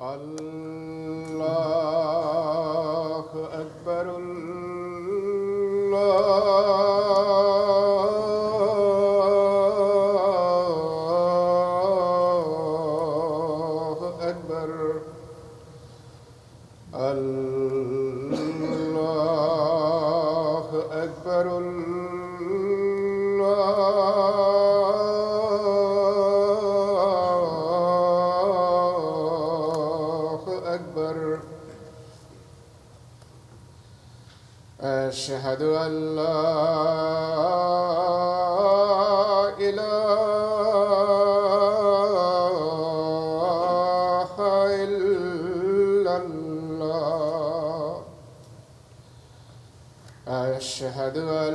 اللہ اکبر اللہ اکبر اللہ اکبر أشهد أن لا إله إلا الله أشهد أن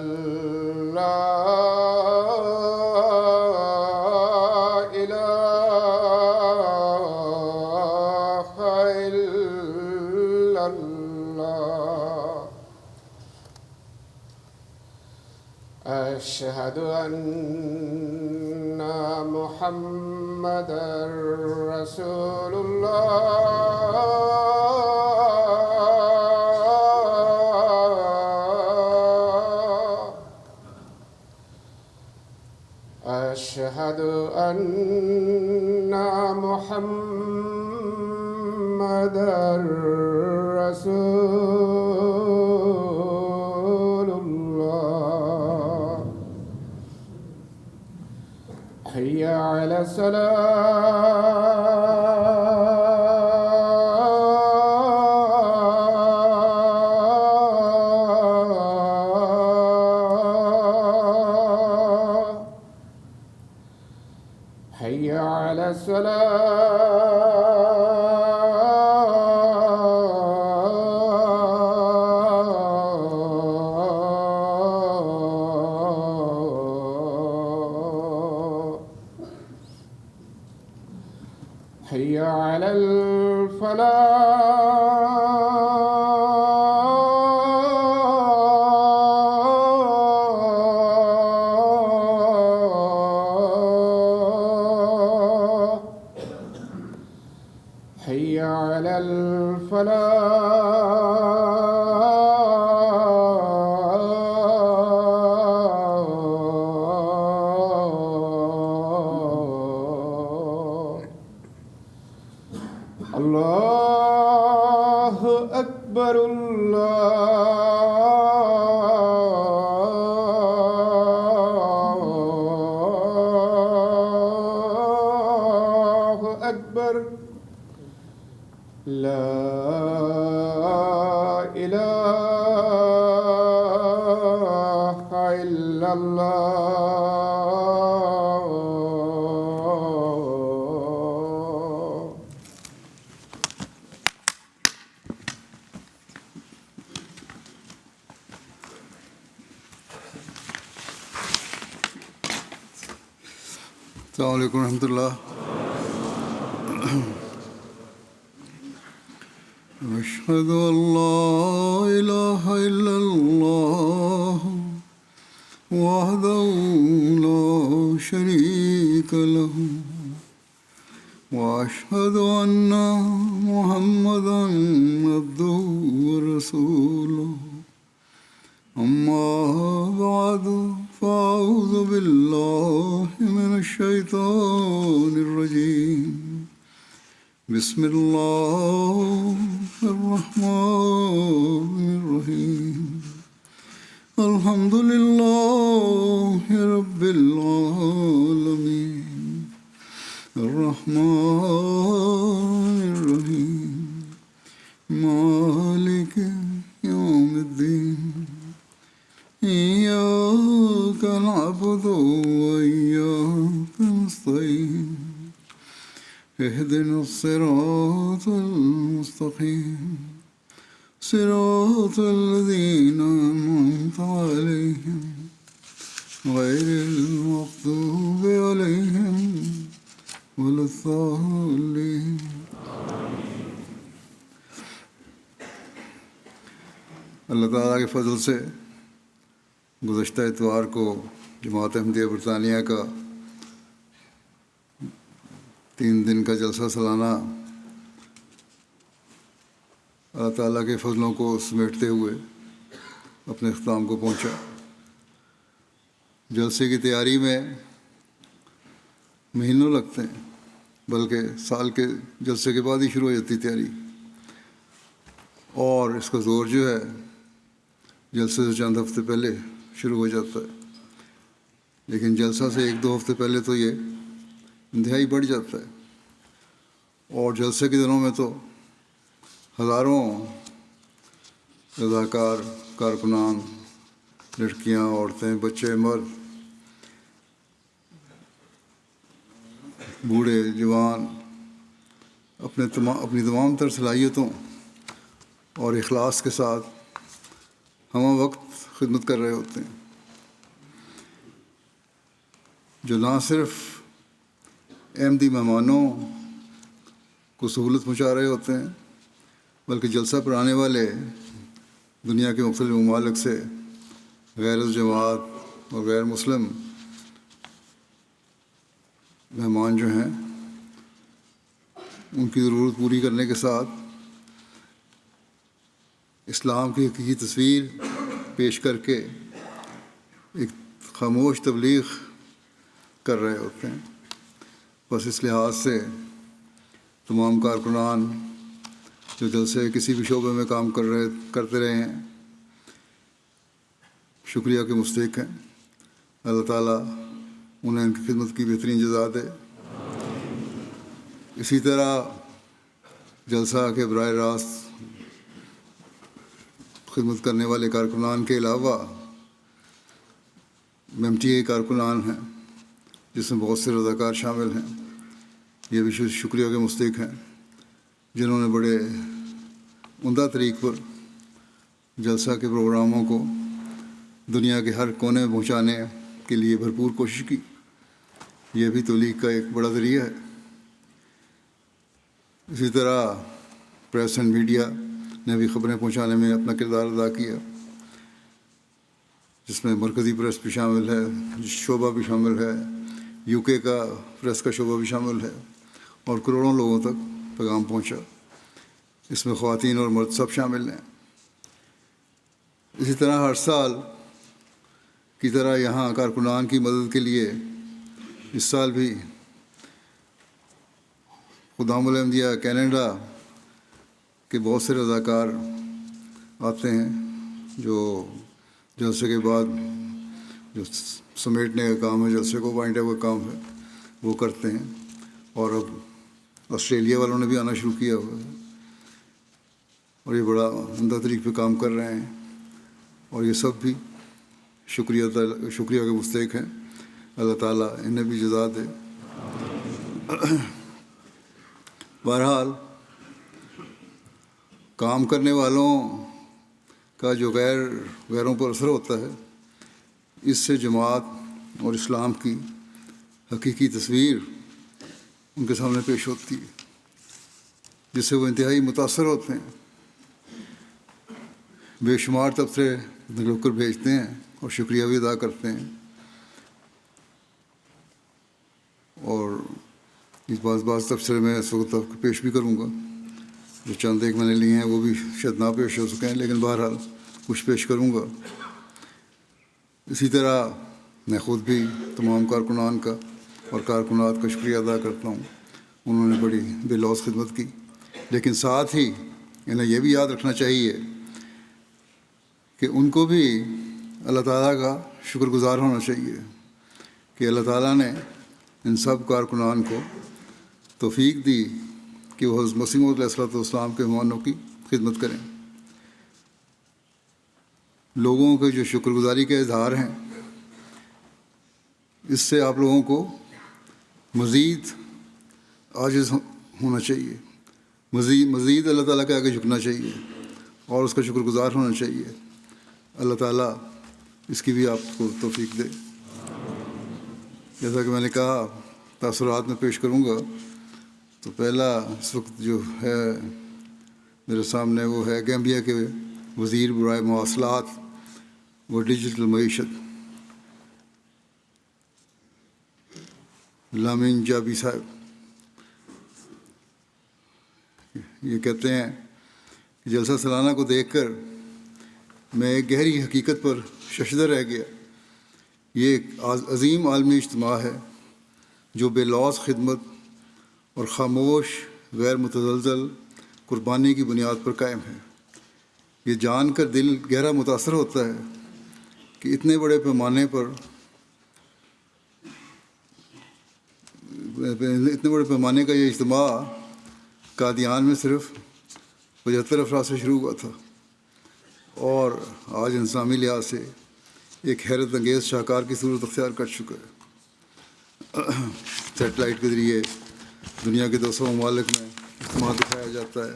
لا إله إلا الله أشهد أن محمدًا رسول الله أشهد أن محمدًا رسول الله حي على الصلاة حي على الصلاة حي على الفلاح حي على الفلاح الله أكبر الله أكبر لا إله إلا الله السلام علیکم ورحمۃ اللہ. أشهد أن لا إله إلا الله وحده لا شريك له وأشهد أن محمدا عبده ورسوله أما بعد فأعوذ بالله من الشيطان الرجيم بسم الله الرحمن الرحيم الحمد لله رب العالمين الرحمن الرحيم مالك يوم الدين إياك نعبد وإياك نستعين اهدنا الصراط المستقيم صراط الذين أنعمت عليهم غير المغضوب عليهم ولا الضالين. اللہ تعالیٰ کے فضل سے گزشتہ اتوار کو جماعت احمدیہ برطانیہ کا 3 دن کا جلسہ سالانہ اللہ تعالیٰ کے فضلوں کو سمیٹتے ہوئے اپنے اختتام کو پہنچا. جلسے کی تیاری میں مہینوں لگتے ہیں، بلکہ سال کے جلسے کے بعد ہی شروع ہو جاتی تیاری، اور اس کا زور جو ہے جلسے سے چند ہفتے پہلے شروع ہو جاتا ہے. لیکن جلسہ سے 1-2 ہفتے پہلے تو یہ انتہائی بڑھ جاتا ہے، اور جلسے کے دنوں میں تو ہزاروں رضاکار کارکنان، لڑکیاں، عورتیں، بچے، مرد، بوڑھے، جوان اپنی تمام تر صلاحیتوں اور اخلاص کے ساتھ ہمہ وقت خدمت کر رہے ہوتے ہیں، جو نہ صرف احمدی مہمانوں کو سہولت پہنچا رہے ہوتے ہیں، بلکہ جلسہ پر آنے والے دنیا کے مختلف ممالک سے غیر الجماعت اور غیر مسلم مہمان جو ہیں، ان کی ضرورت پوری کرنے کے ساتھ اسلام کی حقیقی تصویر پیش کر کے ایک خاموش تبلیغ کر رہے ہوتے ہیں. بس اس لحاظ سے تمام کارکنان جو جلسے کسی بھی شعبے میں کام کرتے رہے ہیں، شکریہ کے مستحق ہیں. اللہ تعالیٰ انہیں ان کی خدمت کی بہترین جزا دے. اسی طرح جلسہ کے براہ راست خدمت کرنے والے کارکنان کے علاوہ MTA کارکنان ہیں، جس میں بہت سے رضاکار شامل ہیں. یہ بھی شکریہ کے مستحق ہیں، جنہوں نے بڑے عمدہ طریق پر جلسہ کے پروگراموں کو دنیا کے ہر کونے میں پہنچانے کے لیے بھرپور کوشش کی. یہ بھی تبلیغ کا ایک بڑا ذریعہ ہے. اسی طرح پریس اینڈ میڈیا نے بھی خبریں پہنچانے میں اپنا کردار ادا کیا، جس میں مرکزی پریس بھی شامل ہے، شعبہ بھی شامل ہے، UK کا پریس کا شعبہ بھی شامل ہے، اور کروڑوں لوگوں تک پیغام پہنچا. اس میں خواتین اور مرد سب شامل ہیں. اسی طرح ہر سال کی طرح یہاں کارکنان کی مدد کے لیے اس سال بھی خدام الاحمدیہ کینیڈا کے بہت سے رضاکار آتے ہیں، جو جلسے کے بعد جو سمیٹنے کا کام ہے، جلسے کو بانٹنے کا کام ہے، وہ کرتے ہیں. اور اب آسٹریلیا والوں نے بھی آنا شروع کیا ہوا ہے، اور یہ بڑا عمدہ طریق پہ کام کر رہے ہیں، اور یہ سب بھی شکریہ کے مستحق ہیں. اللہ تعالیٰ انہیں بھی جزا دے. بہرحال کام کرنے والوں کا جو غیروں پر اثر ہوتا ہے، اس سے جماعت اور اسلام کی حقیقی تصویر ان کے سامنے پیش ہوتی ہے، جس سے وہ انتہائی متاثر ہوتے ہیں. بے شمار تبصرے لکھ کر بھیجتے ہیں اور شکریہ بھی ادا کرتے ہیں. اور اس بعض تبصرے میں اس وقت آپ کو پیش بھی کروں گا، جو چند ایک میں نے لیے ہیں وہ بھی شاید نہ پیش ہو سکیں، لیکن بہرحال کچھ پیش کروں گا. اسی طرح میں خود بھی تمام کارکنان کا اور کارکنات کا شکریہ ادا کرتا ہوں. انہوں نے بڑی بے لوث خدمت کی، لیکن ساتھ ہی انہیں یہ بھی یاد رکھنا چاہیے کہ ان کو بھی اللہ تعالیٰ کا شکر گزار ہونا چاہیے کہ اللہ تعالیٰ نے ان سب کارکنان کو توفیق دی کہ وہ حضرت مسیح موعود علیہ السلام کے مہمانوں کی خدمت کریں. لوگوں کے جو شکر گزاری کے اظہار ہیں، اس سے آپ لوگوں کو مزید ہونا چاہیے، مزید اللہ تعالیٰ کے آگے جھکنا چاہیے اور اس کا شکر گزار ہونا چاہیے۔ اللہ تعالیٰ اس کی بھی آپ کو توفیق دے۔ جیسا کہ میں نے کہا تاثرات میں پیش کروں گا، تو پہلا اس وقت جو ہے میرے سامنے وہ ہے گیمبیا کے وزیر برائے مواصلات و ڈیجیٹل معیشت لامین جابی صاحب۔ یہ کہتے ہیں کہ جلسہ سالانہ کو دیکھ کر میں ایک گہری حقیقت پر ششدر رہ گیا۔ یہ ایک عظیم عالمی اجتماع ہے جو بے لوث خدمت اور خاموش غیر متزلزل قربانی کی بنیاد پر قائم ہے۔ یہ جان کر دل گہرا متاثر ہوتا ہے کہ اتنے بڑے پیمانے کا یہ اجتماع قادیان میں صرف 75 افراد سے شروع ہوا تھا اور آج انسانی لحاظ سے ایک حیرت انگیز شاہکار کی صورت اختیار کر چکا ہے۔ سیٹلائٹ کے ذریعے دنیا کے 200 ممالک میں اجتماع دکھایا جاتا ہے،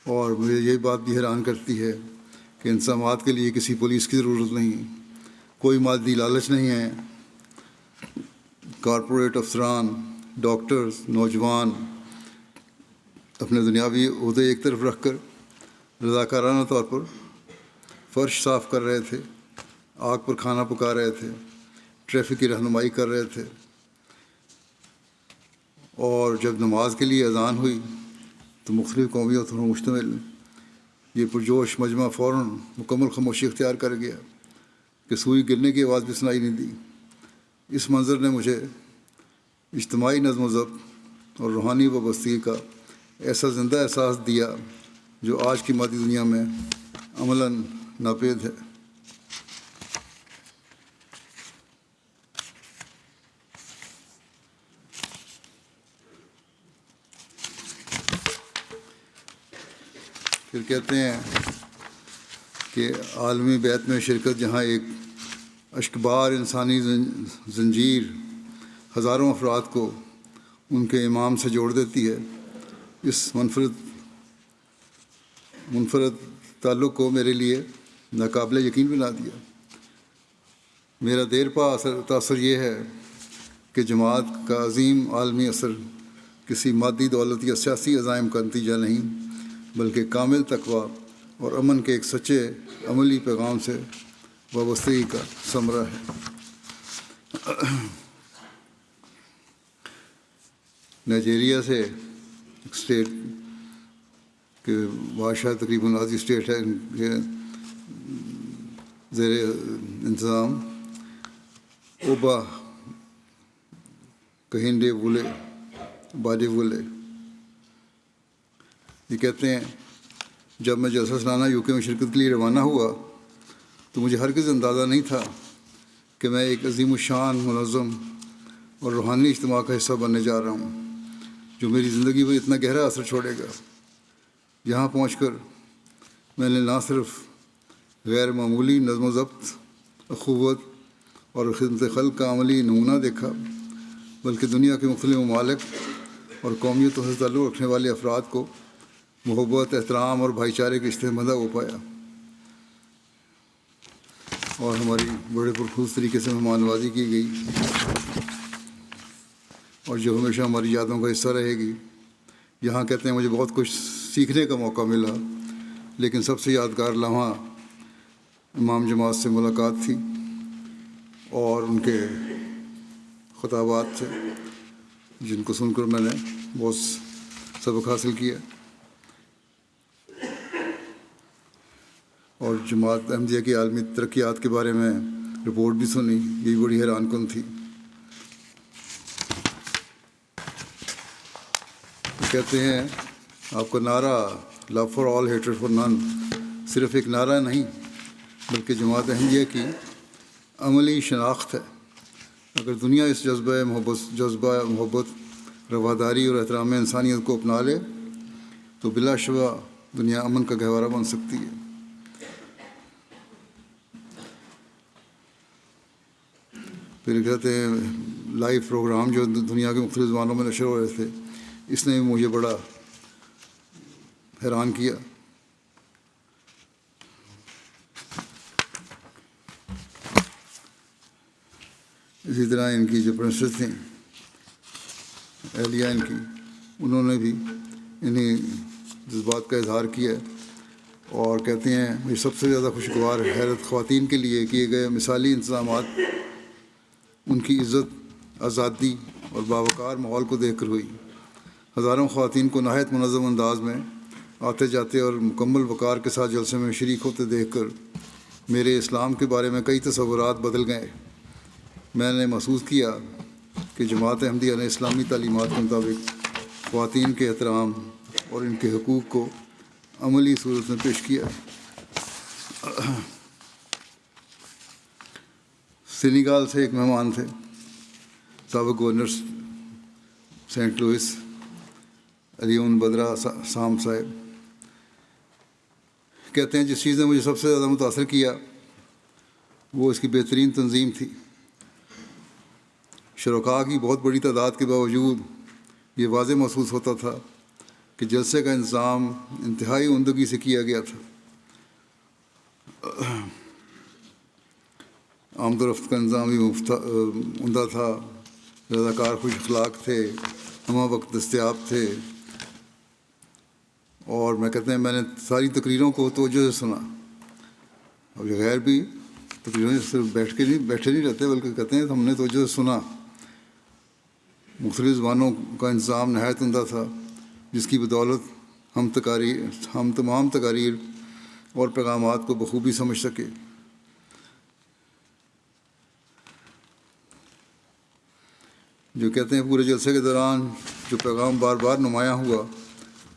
اور مجھے یہ بات بھی حیران کرتی ہے کہ ان سماعت کے لیے کسی پولیس کی ضرورت نہیں، کوئی مادی لالچ نہیں ہے۔ کارپوریٹ افسران، ڈاکٹرز، نوجوان اپنے دنیاوی عہدے ایک طرف رکھ کر رضاکارانہ طور پر فرش صاف کر رہے تھے، آگ پر کھانا پکا رہے تھے، ٹریفک کی رہنمائی کر رہے تھے، اور جب نماز کے لیے اذان ہوئی تو مختلف قومیتوں پر مشتمل یہ پرجوش مجمع فوراً مکمل خاموشی اختیار کر گیا کہ سوئی گرنے کی آواز بھی سنائی نہیں دی۔ اس منظر نے مجھے اجتماعی نظم و ضبط اور روحانی وابستگی کا ایسا زندہ احساس دیا جو آج کی مادی دنیا میں عملاً ناپید ہے۔ پھر کہتے ہیں کہ عالمی بیعت میں شرکت جہاں ایک اشکبار انسانی زنجیر ہزاروں افراد کو ان کے امام سے جوڑ دیتی ہے، اس منفرد تعلق کو میرے لیے ناقابل یقین بنا دیا۔ میرا دیر پا تاثر یہ ہے کہ جماعت کا عظیم عالمی اثر کسی مادی دولت یا سیاسی عزائم کا نتیجہ نہیں، بلکہ کامل تقویٰ اور امن کے ایک سچے عملی پیغام سے وابستگی کا ثمرہ ہے۔ نائجیریا سے ایک اسٹیٹ کہ بادشاہ تقریباً آدھی اسٹیٹ ہے ان کے زیر انتظام، اوبا کہنڈے وولے باڈے وولے۔ یہ کہتے ہیں جب میں جلسہ سالانہ یو کے میں شرکت کے لیے روانہ ہوا تو مجھے ہرگز اندازہ نہیں تھا کہ میں ایک عظیم الشان، منظم اور روحانی اجتماع کا حصہ بننے جا رہا ہوں جو میری زندگی پر اتنا گہرا اثر چھوڑے گا۔ یہاں پہنچ کر میں نے نہ صرف غیر معمولی نظم و ضبط، اخوت اور خدمت خلق کا عملی نمونہ دیکھا، بلکہ دنیا کے مختلف ممالک اور قومیتوں سے تعلق رکھنے والے افراد کو محبت، احترام اور بھائی چارے کے رشتے مندہ ہو پایا، اور ہماری بڑے پرخلوص طریقے سے مہمان نوازی کی گئی، اور جو ہمیشہ ہماری یادوں کا حصہ رہے گی۔ یہاں کہتے ہیں مجھے بہت کچھ سیکھنے کا موقع ملا، لیکن سب سے یادگار لمحہ امام جماعت سے ملاقات تھی اور ان کے خطابات تھے جن کو سن کر میں نے بہت سبق حاصل کیا، اور جماعت احمدیہ کی عالمی ترقیات کے بارے میں رپورٹ بھی سنی، یہ بھی بڑی حیران کن تھی۔ کہتے ہیں آپ کا نعرہ love for all hatred for none صرف ایک نعرہ نہیں بلکہ جماعت احمدیہ کی عملی شناخت ہے۔ اگر دنیا اس جذبہ محبت، رواداری اور احترام انسانیت کو اپنا لے تو بلا شبہ دنیا امن کا گہوارہ بن سکتی ہے۔ پھر کہتے ہیں لائیو پروگرام جو دنیا کے مختلف زبانوں میں نشر ہو رہے تھے، اس نے مجھے بڑا حیران کیا۔ اسی طرح ان کی جو پرنسس تھیں، اہلیہ ان کی، انہوں نے بھی انہیں جذبات کا اظہار کیا اور کہتے ہیں مجھے سب سے زیادہ خوشگوار حیرت خواتین کے لیے کیے گئے مثالی انتظامات ان کی عزت، آزادی اور باوقار ماحول کو دیکھ کر ہوئی۔ ہزاروں خواتین کو نہایت منظم انداز میں آتے جاتے اور مکمل وقار کے ساتھ جلسے میں شریک ہوتے دیکھ کر میرے اسلام کے بارے میں کئی تصورات بدل گئے۔ میں نے محسوس کیا کہ جماعت احمدیہ نے اسلامی تعلیمات کے مطابق خواتین کے احترام اور ان کے حقوق کو عملی صورت میں پیش کیا۔ سینیگال سے ایک مہمان تھے، سابق گورنر سینٹ لوئس علیون بدرا سام صاحب، کہتے ہیں جس چیز نے مجھے سب سے زیادہ متاثر کیا وہ اس کی بہترین تنظیم تھی۔ شرکاء کی بہت بڑی تعداد کے باوجود یہ واضح محسوس ہوتا تھا کہ جلسے کا انتظام انتہائی عمدگی سے کیا گیا تھا۔ آمد و رفت کا نظام بھی عمدہ تھا، رضاکار خوش اخلاق تھے، ہمہ وقت دستیاب تھے، اور میں کہتے ہیں میں نے ساری تقریروں کو توجہ سے سنا۔ اب یہ غیر بھی تقریروں میں صرف بیٹھے نہیں رہتے، بلکہ کہتے ہیں ہم نے توجہ سے سنا۔ مختلف زبانوں کا انتظام نہایت عمدہ تھا، جس کی بدولت ہم تمام تقاریر اور پیغامات کو بخوبی سمجھ سکے۔ جو کہتے ہیں پورے جلسے کے دوران جو پیغام بار بار نمایاں ہوا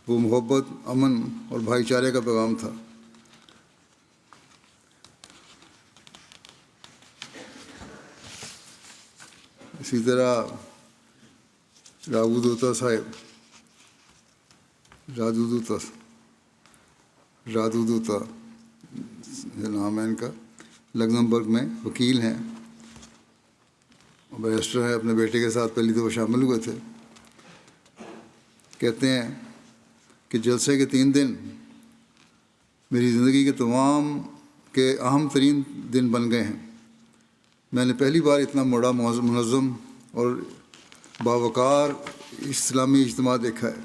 وہ محبت، امن اور بھائی چارے کا پیغام تھا۔ اسی طرح رادودوتا نام ہے ان کا، لگزمبرگ میں وکیل ہیں، بیرسٹر ہیں، اپنے بیٹے کے ساتھ پہلی دفعہ شامل ہوئے تھے۔ کہتے ہیں کہ جلسے کے 3 دن میری زندگی کے تمام کے اہم ترین دن بن گئے ہیں۔ میں نے پہلی بار اتنا بڑا منظم اور باوقار اسلامی اجتماع دیکھا ہے۔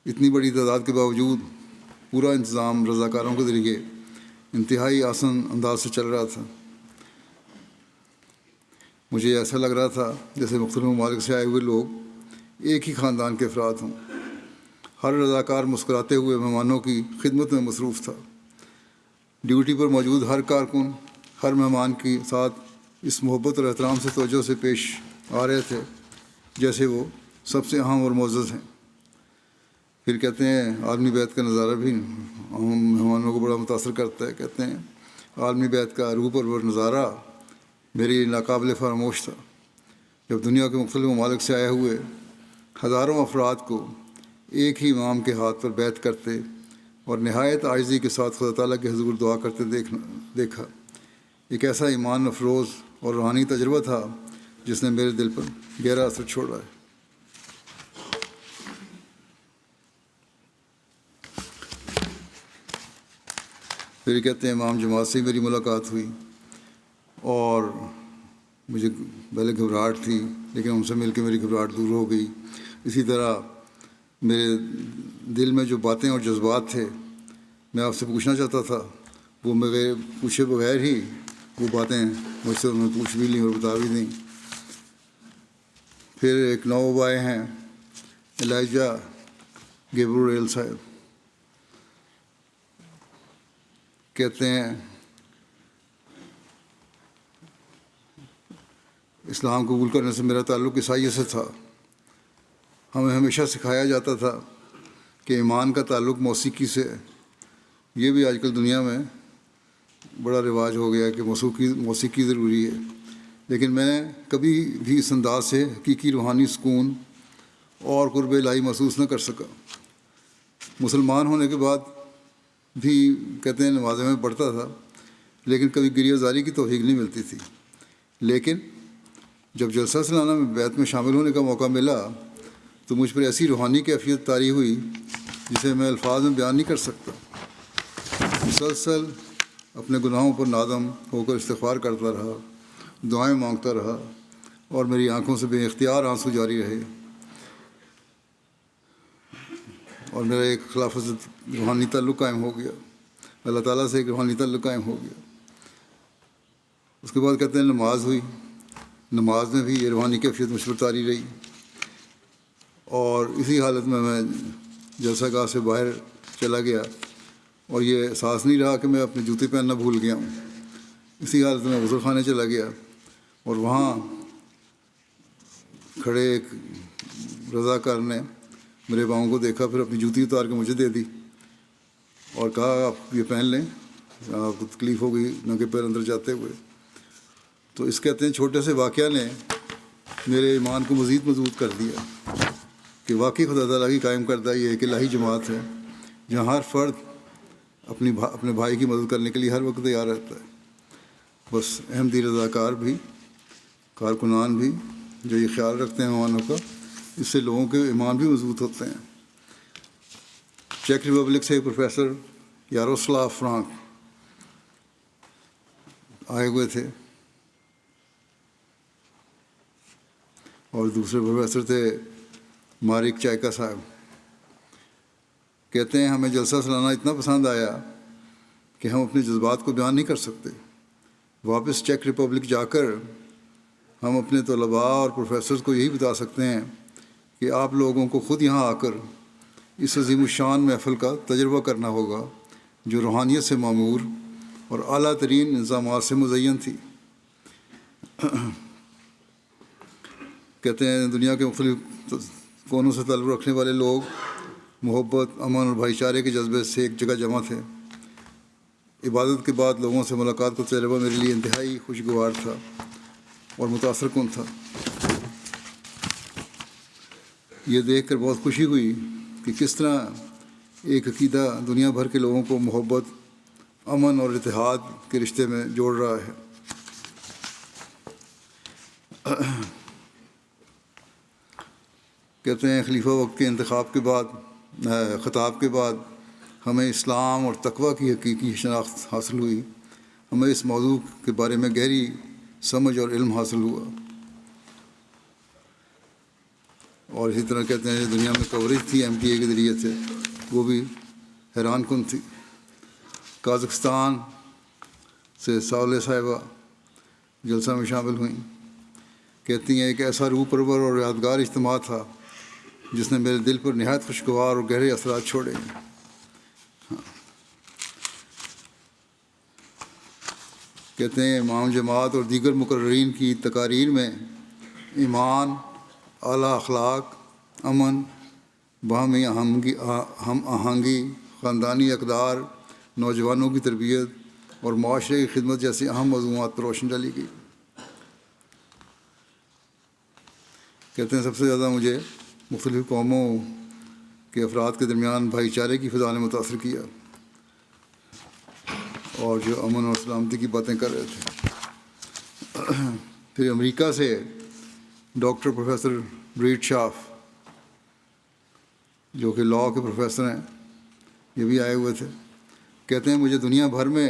اتنی بڑی تعداد کے باوجود پورا انتظام رضاکاروں کے ذریعے انتہائی آسان انداز سے چل رہا تھا۔ مجھے ایسا لگ رہا تھا جیسے مختلف ممالک سے آئے ہوئے لوگ ایک ہی خاندان کے افراد ہوں۔ ہر رضاکار مسکراتے ہوئے مہمانوں کی خدمت میں مصروف تھا۔ ڈیوٹی پر موجود ہر کارکن ہر مہمان کے ساتھ اس محبت اور احترام سے توجہ سے پیش آ رہے تھے جیسے وہ سب سے اہم اور معزز ہیں۔ پھر کہتے ہیں عالمی بیت کا نظارہ بھی مہمانوں کو بڑا متاثر کرتا ہے۔ کہتے ہیں عالمی بیت کا روح پرور نظارہ میرے لیے ناقابل فراموش تھا، جب دنیا کے مختلف ممالک سے آئے ہوئے ہزاروں افراد کو ایک ہی امام کے ہاتھ پر بیعت کرتے اور نہایت عاجزی کے ساتھ خدا تعالیٰ کے حضور دعا کرتے دیکھا۔ ایک ایسا ایمان افروز اور روحانی تجربہ تھا جس نے میرے دل پر گہرا اثر چھوڑا ہے۔ پھر کہتے ہیں امام جماعت سے میری ملاقات ہوئی اور مجھے پہلے گھبراہٹ تھی، لیکن ان سے مل کے میری گھبراہٹ دور ہو گئی۔ اسی طرح میرے دل میں جو باتیں اور جذبات تھے میں آپ سے پوچھنا چاہتا تھا، وہ میرے پوچھے بغیر ہی وہ باتیں مجھ سے انہوں نے پوچھ بھی لیں اور بتا بھی دیں۔ پھر ایک نواب آئے ہیں الائجہ گیبریل صاحب، کہتے ہیں اسلام قبول کرنے سے میرا تعلق عیسائیت سے تھا۔ ہمیں ہمیشہ سکھایا جاتا تھا کہ ایمان کا تعلق موسیقی سے ہے۔ یہ بھی آج کل دنیا میں بڑا رواج ہو گیا کہ موسیقی ضروری ہے، لیکن میں نے کبھی بھی اس انداز سے حقیقی روحانی سکون اور قرب الہی محسوس نہ کر سکا۔ مسلمان ہونے کے بعد بھی کہتے ہیں نمازیں میں پڑھتا تھا، لیکن کبھی گریہ زاری کی توفیق نہیں ملتی تھی۔ لیکن جب جلسہ سالانہ میں بیعت میں شامل ہونے کا موقع ملا تو مجھ پر ایسی روحانی کیفیت طاری ہوئی جسے میں الفاظ میں بیان نہیں کر سکتا۔ مسلسل اپنے گناہوں پر نادم ہو کر استغفار کرتا رہا، دعائیں مانگتا رہا اور میری آنکھوں سے بے اختیار آنسو جاری رہے، اور میرا ایک خلافت روحانی تعلق قائم ہو گیا، اللہ تعالیٰ سے ایک روحانی تعلق قائم ہو گیا۔ اس کے بعد کہتے ہیں نماز ہوئی، نماز میں بھی یہ روحانی کیفیت مجھ پر طاری رہی، اور اسی حالت میں جلسہ گاہ سے باہر چلا گیا اور یہ احساس نہیں رہا کہ میں اپنے جوتے پہننا بھول گیا ہوں۔ اسی حالت میں غسل خانے چلا گیا اور وہاں کھڑے ایک رضاکار نے میرے پاؤں کو دیکھا، پھر اپنی جوتی اتار کے مجھے دے دی اور کہا آپ یہ پہن لیں، آپ کو تکلیف ہوگی ننگے پیر اندر جاتے ہوئے۔ تو اس کہتے ہیں چھوٹے سے واقعہ نے میرے ایمان کو مزید مضبوط کر دیا کہ واقعی خدا تعالیٰ کی قائم کردہ یہ ایک الہی جماعت ہے جہاں ہر فرد اپنے بھائی کی مدد کرنے کے لیے ہر وقت تیار رہتا ہے۔ بس احمدی رضاکار بھی، کارکنان بھی جو یہ خیال رکھتے ہیں مہمانوں کا، اس سے لوگوں کے ایمان بھی مضبوط ہوتے ہیں۔ چیک ریپبلک سے پروفیسر یاروسلاو فرانک آئے ہوئے تھے اور دوسرے پروفیسر تھے مارک چائکا صاحب۔ کہتے ہیں ہمیں جلسہ سالانہ اتنا پسند آیا کہ ہم اپنے جذبات کو بیان نہیں کر سکتے۔ واپس چیک ریپبلک جا کر ہم اپنے طلباء اور پروفیسرز کو یہی بتا سکتے ہیں کہ آپ لوگوں کو خود یہاں آ کر اس عظیم الشان محفل کا تجربہ کرنا ہوگا جو روحانیت سے معمور اور اعلیٰ ترین انتظامات سے مزین تھی۔ کہتے ہیں دنیا کے مختلف کونوں سے تعلق رکھنے والے لوگ محبت، امن اور بھائی چارے کے جذبے سے ایک جگہ جمع تھے۔ عبادت کے بعد لوگوں سے ملاقات کا تجربہ میرے لیے انتہائی خوشگوار تھا اور متاثر کن تھا۔ یہ دیکھ کر بہت خوشی ہوئی کہ کس طرح ایک عقیدہ دنیا بھر کے لوگوں کو محبت، امن اور اتحاد کے رشتے میں جوڑ رہا ہے۔ کہتے ہیں خلیفہ وقت کے خطاب کے بعد ہمیں اسلام اور تقویٰ کی حقیقی شناخت حاصل ہوئی، ہمیں اس موضوع کے بارے میں گہری سمجھ اور علم حاصل ہوا، اور اسی طرح کہتے ہیں دنیا میں کوریج تھی MTA کے ذریعے سے، وہ بھی حیران کن تھی۔ قازقستان سے ساولے صاحبہ جلسہ میں شامل ہوئیں۔ کہتی ہیں ایک ایسا روح پرور اور یادگار اجتماع تھا جس نے میرے دل پر نہایت خوشگوار اور گہرے اثرات چھوڑے۔ کہتے ہیں امام جماعت اور دیگر مقررین کی تقاریر میں ایمان، اعلیٰ اخلاق، امن، باہمی ہم آہنگی، خاندانی اقدار، نوجوانوں کی تربیت اور معاشرے کی خدمت جیسی اہم موضوعات پر روشنی ڈالی گئی۔ کہتے ہیں سب سے زیادہ مجھے مختلف قوموں کے افراد کے درمیان بھائی چارے کی فضا نے متاثر کیا، اور جو امن اور سلامتی کی باتیں کر رہے تھے۔ پھر امریکہ سے ڈاکٹر پروفیسر بریٹ شاف جو کہ لاء کے پروفیسر ہیں، یہ بھی آئے ہوئے تھے۔ کہتے ہیں مجھے دنیا بھر میں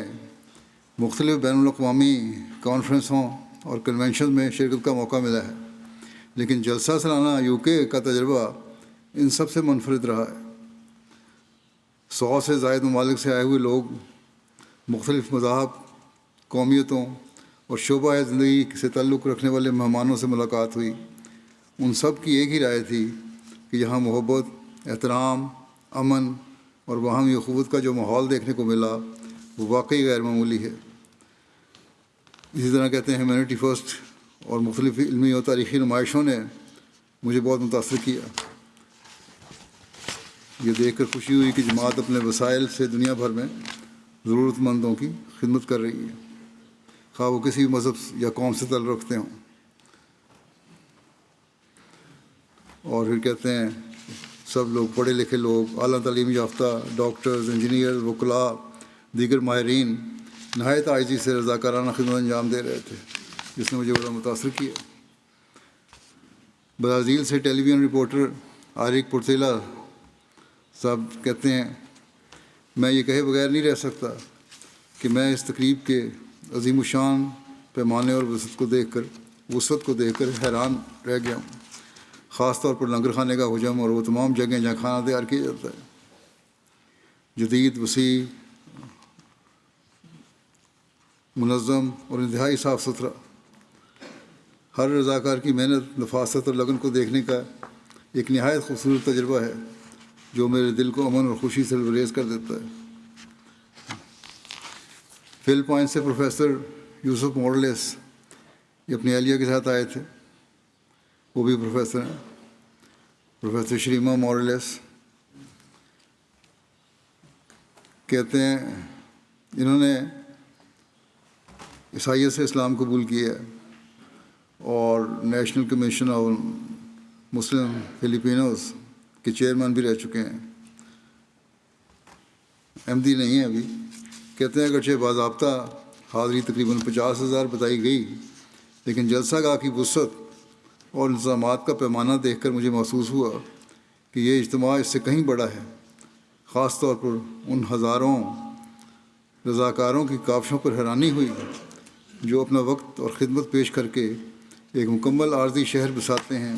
مختلف بین الاقوامی کانفرنسوں اور کنونشن میں شرکت کا موقع ملا ہے، لیکن جلسہ سالانہ UK کا تجربہ ان سب سے منفرد رہا ہے۔ 100 سے زائد ممالک سے آئے ہوئے لوگ، مختلف مذاہب، قومیتوں اور شعبہ زندگی سے تعلق رکھنے والے مہمانوں سے ملاقات ہوئی۔ ان سب کی ایک ہی رائے تھی کہ یہاں محبت، احترام، امن اور باہمی اخوت کا جو ماحول دیکھنے کو ملا وہ واقعی غیر معمولی ہے۔ اسی طرح کہتے ہیں ہیومینٹی فرسٹ اور مختلف علمی اور تاریخی نمائشوں نے مجھے بہت متاثر کیا۔ یہ دیکھ کر خوشی ہوئی کہ جماعت اپنے وسائل سے دنیا بھر میں ضرورت مندوں کی خدمت کر رہی ہے، خواہ وہ کسی بھی مذہب یا قوم سے تعلق رکھتے ہوں۔ اور پھر کہتے ہیں سب لوگ پڑھے لکھے لوگ، اعلیٰ تعلیم یافتہ، ڈاکٹرز، انجینئر، وکلاء، دیگر ماہرین نہایت عاجزی سے رضاکارانہ خدمت انجام دے رہے تھے، جس نے مجھے بڑا متاثر کیا۔ برازیل سے ٹیلی ویژن رپورٹر آرک پورتیلا صاحب کہتے ہیں، میں یہ کہے بغیر نہیں رہ سکتا کہ میں اس تقریب کے عظیم الشان پیمانے اور وسعت کو دیکھ کر حیران رہ گیا ہوں، خاص طور پر لنگر خانے کا حجم اور وہ تمام جگہیں جہاں کھانا تیار کیا جاتا ہے، جدید، وسیع، منظم اور انتہائی صاف ستھرا۔ ہر رضاکار کی محنت، نفاست اور لگن کو دیکھنے کا ایک نہایت خوبصورت تجربہ ہے جو میرے دل کو امن اور خوشی سے لبریز کر دیتا ہے۔ فل پوائنٹ سے پروفیسر یوسف مورلیس یہ اپنی اہلیہ کے ساتھ آئے تھے، وہ بھی پروفیسر ہیں، پروفیسر شریما مورلیس کہتے ہیں انہوں نے عیسائیت سے اسلام قبول کیا ہے اور نیشنل کمیشن آف مسلم فلیپینوز کے چیئرمین بھی رہ چکے ہیں، احمدی نہیں ہیں ابھی۔ کہتے ہیں اگرچہ باضابطہ حاضری تقریباً 50,000 بتائی گئی، لیکن جلسہ گاہ کی وسعت اور انتظامات کا پیمانہ دیکھ کر مجھے محسوس ہوا کہ یہ اجتماع اس سے کہیں بڑا ہے، خاص طور پر ان ہزاروں رضاکاروں کی کاوشوں پر حیرانی ہوئی جو اپنا وقت اور خدمت پیش کر کے ایک مکمل عارضی شہر بساتے ہیں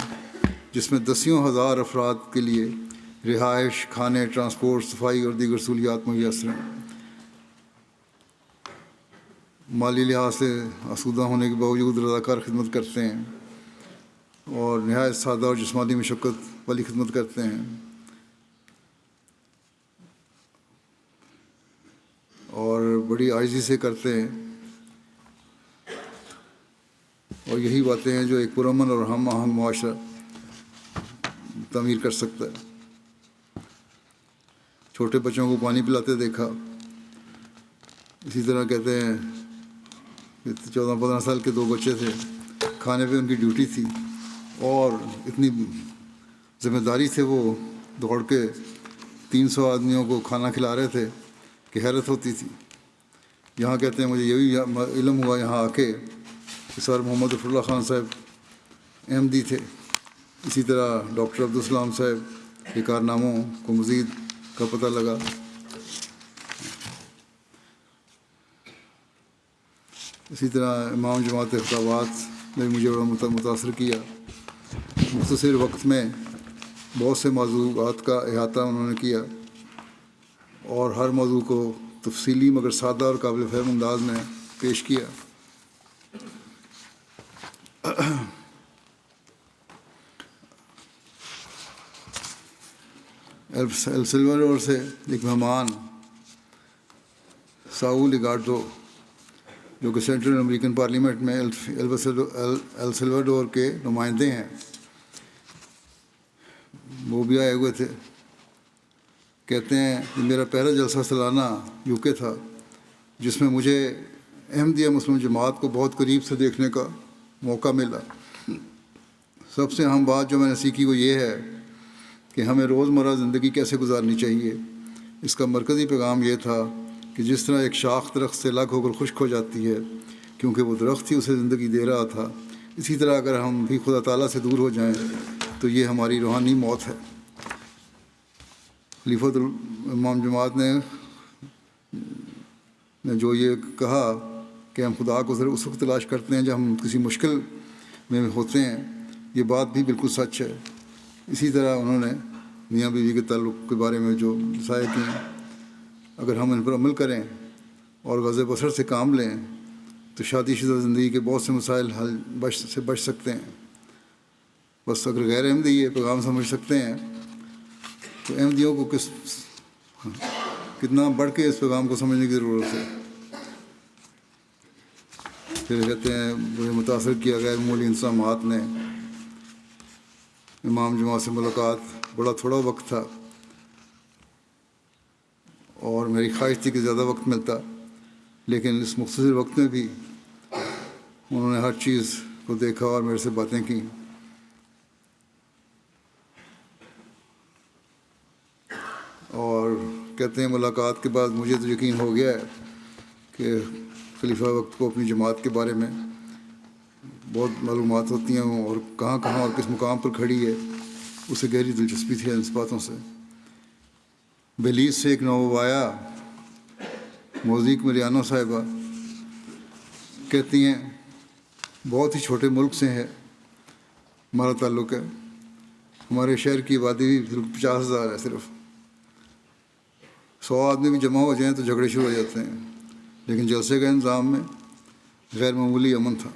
جس میں دسیوں ہزار افراد کے لیے رہائش، کھانے، ٹرانسپورٹ، صفائی اور دیگر سہولیات میسر ہیں۔ مالی لحاظ سے آسودہ ہونے کے باوجود رضاکار خدمت کرتے ہیں اور نہایت سادہ اور جسمانی مشقت والی خدمت کرتے ہیں، اور بڑی عاجزی سے کرتے ہیں، اور یہی باتیں ہیں جو ایک پرامن اور ہم آہنگ معاشرہ تعمیر کر سکتا ہے۔ چھوٹے بچوں کو پانی پلاتے دیکھا، اسی طرح کہتے ہیں 14-15 سال کے 2 بچے تھے، کھانے پہ ان کی ڈیوٹی تھی اور اتنی ذمہ داری سے وہ دوڑ کے 300 آدمیوں کو کھانا کھلا رہے تھے کہ حیرت ہوتی تھی۔ یہاں کہتے ہیں مجھے یہ بھی علم ہوا یہاں آ کے کہ سر محمد ظفر اللہ خان صاحب احمدی تھے، اسی طرح ڈاکٹر عبدالسلام صاحب کے کارناموں کو مزید کا پتہ لگا۔ اسی طرح امام جماعت خطابات نے مجھے بڑا متاثر کیا۔ مختصر وقت میں بہت سے موضوعات کا احاطہ انہوں نے کیا اور ہر موضوع کو تفصیلی مگر سادہ اور قابل فہم انداز میں پیش کیا۔ ایل سلواڈور سے ایک مہمان ساؤل ایگارڈو جو کہ سینٹرل امریکن پارلیمنٹ میں ایل سلواڈور کے نمائندے ہیں، وہ بھی آئے ہوئے تھے۔ کہتے ہیں کہ میرا پہلا جلسہ سالانہ یو کے تھا جس میں مجھے احمدیہ مسلم جماعت کو بہت قریب سے دیکھنے کا موقع ملا۔ سب سے اہم بات جو میں نے سیکھی وہ یہ ہے کہ ہمیں روزمرہ زندگی کیسے گزارنی چاہیے۔ اس کا مرکزی پیغام یہ تھا کہ جس طرح ایک شاخ درخت سے الگ ہو کر خشک ہو جاتی ہے کیونکہ وہ درخت ہی اسے زندگی دے رہا تھا، اسی طرح اگر ہم بھی خدا تعالیٰ سے دور ہو جائیں تو یہ ہماری روحانی موت ہے۔ خلیفۃ امام جماعت نے جو یہ کہا کہ ہم خدا کو صرف اس وقت تلاش کرتے ہیں جب ہم کسی مشکل میں ہوتے ہیں، یہ بات بھی بالکل سچ ہے۔ اسی طرح انہوں نے میاں بیوی کے تعلق کے بارے میں جو نصائح کی، اگر ہم ان پر عمل کریں اور غض بصر سے کام لیں تو شادی شدہ زندگی کے بہت سے مسائل سے بچ سکتے ہیں۔ بس اگر غیر احمدی یہ پیغام سمجھ سکتے ہیں تو احمدیوں کو کتنا بڑھ کے اس پیغام کو سمجھنے کی ضرورت ہے۔ پھر کہتے ہیں مجھے متاثر کیا غیر معمولی انتظامات نے۔ امام جماعت سے ملاقات بڑا تھوڑا وقت تھا اور میری خواہش تھی کہ زیادہ وقت ملتا، لیکن اس مختصر وقت میں بھی انہوں نے ہر چیز کو دیکھا اور میرے سے باتیں کی۔ اور کہتے ہیں ملاقات کے بعد مجھے تو یقین ہو گیا ہے کہ خلیفہ وقت کو اپنی جماعت کے بارے میں بہت معلومات ہوتی ہیں اور کہاں کہاں اور کس مقام پر کھڑی ہے، اسے گہری دلچسپی تھی ان باتوں سے۔ بیلیز سے ایک نوبایا موزیک مریانو صاحبہ کہتی ہیں بہت ہی چھوٹے ملک سے ہے ہمارا تعلق ہے، ہمارے شہر کی آبادی بھی 50,000 ہے، صرف 100 آدمی بھی جمع ہو جائیں تو جھگڑے شروع ہو جاتے ہیں، لیکن جلسے کا انظام میں غیر معمولی امن تھا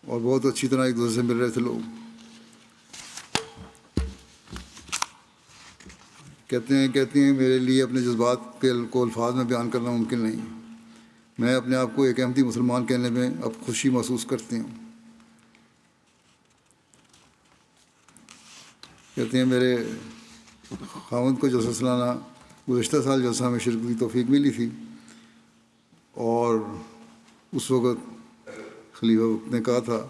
اور بہت اچھی طرح ایک دوسرے سے مل رہے تھے لوگ۔ کہتی ہیں میرے لیے اپنے جذبات کو الفاظ میں بیان کرنا ممکن نہیں، میں اپنے آپ کو ایک احمدی مسلمان کہنے میں اب خوشی محسوس کرتی ہوں۔ کہتے ہیں میرے خاوند کو جلسہ سالانہ گزشتہ سال جلسہ میں شرکت کی توفیق ملی تھی، اور اس وقت خلیفہ نے کہا تھا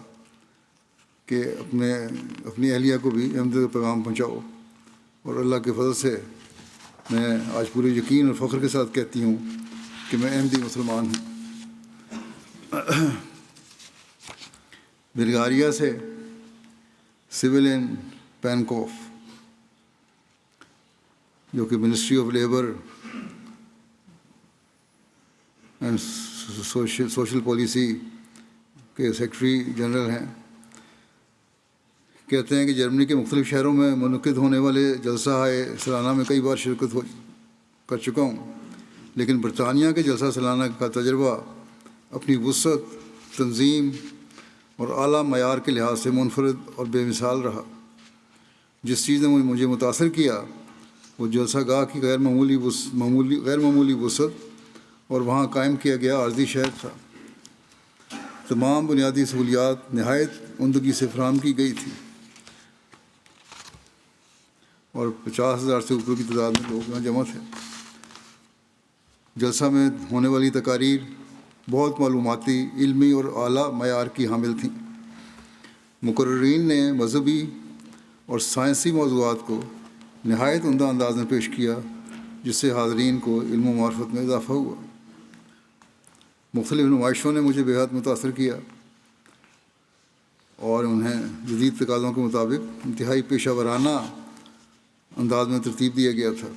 کہ اپنی اہلیہ کو بھی احمد کا پیغام پہنچاؤ، اور اللہ کے فضل سے میں آج پورے یقین اور فخر کے ساتھ کہتی ہوں کہ میں احمدی مسلمان ہوں۔ بلغاریہ سے سویلین پینکوف، جو کہ ministry of labour and social policy کے سیکرٹری جنرل ہیں، کہتے ہیں کہ جرمنی کے مختلف شہروں میں منعقد ہونے والے جلسہ سالانہ میں کئی بار شرکت کر چکا ہوں، لیکن برطانیہ کے جلسہ سالانہ کا تجربہ اپنی وسعت، تنظیم اور اعلیٰ معیار کے لحاظ سے منفرد اور بے مثال رہا۔ جس چیز نے مجھے متاثر کیا وہ جلسہ گاہ کی غیر معمولی وسعت اور وہاں قائم کیا گیا عارضی شہر تھا۔ تمام بنیادی سہولیات نہایت عمدگی سے فراہم کی گئی تھی، اور 50,000 سے اوپر کی تعداد میں لوگ یہاں جمع تھے۔ جلسہ میں ہونے والی تقاریر بہت معلوماتی، علمی اور اعلیٰ معیار کی حامل تھیں۔ مقررین نے مذہبی اور سائنسی موضوعات کو نہایت عمدہ انداز میں پیش کیا، جس سے حاضرین کو علم و معرفت میں اضافہ ہوا۔ مختلف نمائشوں نے مجھے بے حد متاثر کیا، اور انہیں جدید تقاضوں کے مطابق انتہائی پیشہ ورانہ انداز میں ترتیب دیا گیا تھا۔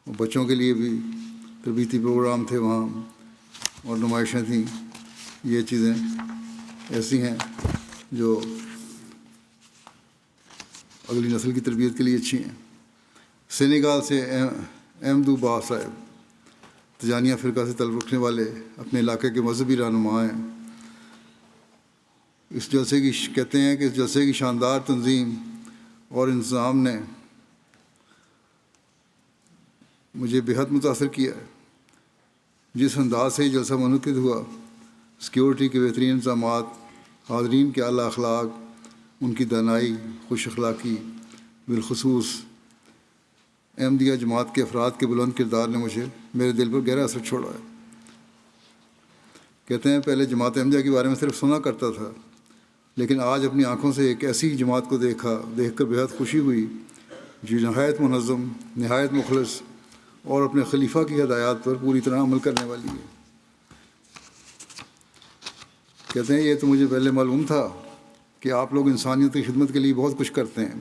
بچوں کے لیے بھی تربیتی پروگرام تھے وہاں، اور نمائشیں تھیں۔ یہ چیزیں ایسی ہیں جو اگلی نسل کی تربیت کے لیے اچھی ہیں۔ سینیگال سے احمدو با صاحب، تجانیہ فرقہ سے تعلق رکھنے والے، اپنے علاقے کے مذہبی رہنما ہیں۔ اس جلسے کی کہتے ہیں کہ اس جلسے کی شاندار تنظیم اور انتظام نے مجھے بے حد متاثر کیا ہے۔ جس انداز سے یہ جلسہ منعقد ہوا، سیکیورٹی کے بہترین انتظامات، حاضرین کے اعلیٰ اخلاق، ان کی دانائی، خوش اخلاقی، بالخصوص احمدیہ جماعت کے افراد کے بلند کردار نے میرے دل پر گہرا اثر چھوڑا ہے۔ کہتے ہیں پہلے جماعت احمدیہ کے بارے میں صرف سنا کرتا تھا، لیکن آج اپنی آنکھوں سے ایک ایسی جماعت کو دیکھ کر بے حد خوشی ہوئی جو نہایت منظم، نہایت مخلص اور اپنے خلیفہ کی ہدایات پر پوری طرح عمل کرنے والی ہے۔ کہتے ہیں یہ تو مجھے پہلے معلوم تھا کہ آپ لوگ انسانیت کی خدمت کے لیے بہت کچھ کرتے ہیں،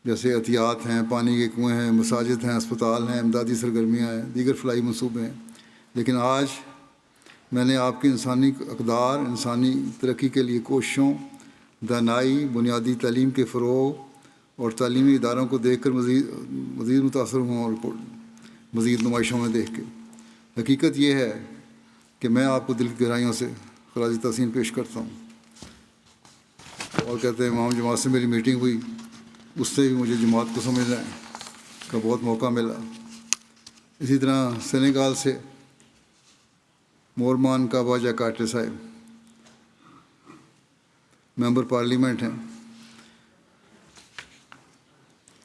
جیسے عطیات ہیں، پانی کے کنویں ہیں، مساجد ہیں، اسپتال ہیں، امدادی سرگرمیاں ہیں، دیگر فلاحی منصوبے ہیں، لیکن آج میں نے آپ کی انسانی اقدار، انسانی ترقی کے لیے کوششوں، دانائی، بنیادی تعلیم کے فروغ اور تعلیمی اداروں کو دیکھ کر مزید متاثر ہوں، اور مزید نمائشوں میں دیکھ کے۔ حقیقت یہ ہے کہ میں آپ کو دل کی گہرائیوں سے خراج تحسین پیش کرتا ہوں۔ اور کہتے ہیں امام جماعت سے میری میٹنگ ہوئی، اس سے بھی مجھے جماعت کو سمجھنے کا بہت موقع ملا۔ اسی طرح سینیگال سے مورمان کعبہ جاکارٹے صاحب ممبر پارلیمنٹ ہیں،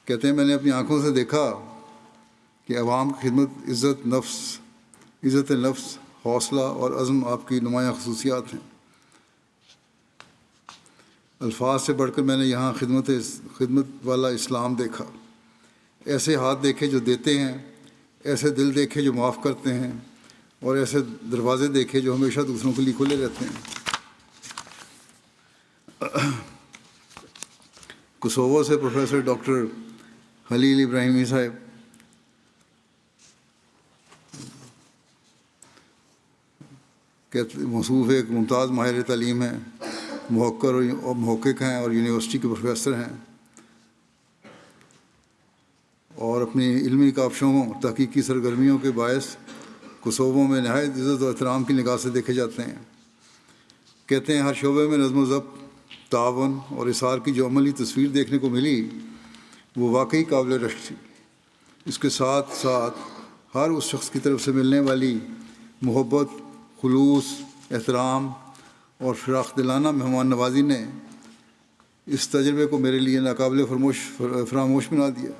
کہتے ہیں میں نے اپنی آنکھوں سے دیکھا کہ عوام کی خدمت عزت نفس، حوصلہ اور عزم آپ کی نمایاں خصوصیات ہیں۔ الفاظ سے بڑھ کر میں نے یہاں خدمت والا اسلام دیکھا، ایسے ہاتھ دیکھے جو دیتے ہیں، ایسے دل دیکھے جو معاف کرتے ہیں، اور ایسے دروازے دیکھے جو ہمیشہ دوسروں کے لیے کھلے رہتے ہیں۔ کوسوو سے پروفیسر ڈاکٹر خلیل ابراہیمی صاحب موصوف ایک ممتاز ماہر تعلیم ہیں، محقق ہیں اور یونیورسٹی کے پروفیسر ہیں، اور اپنی علمی کاوشوں اور تحقیقی سرگرمیوں کے باعث کوسوو میں نہایت عزت و احترام کی نگاہ سے دیکھے جاتے ہیں۔ کہتے ہیں ہر شعبے میں نظم و ضبط، تعاون اور اصرار کی جو عملی تصویر دیکھنے کو ملی وہ واقعی قابل رشک تھی۔ اس کے ساتھ ساتھ ہر اس شخص کی طرف سے ملنے والی محبت، خلوص، احترام اور فراخ دلانہ مہمان نوازی نے اس تجربے کو میرے لیے ناقابل فراموش بنا دیا۔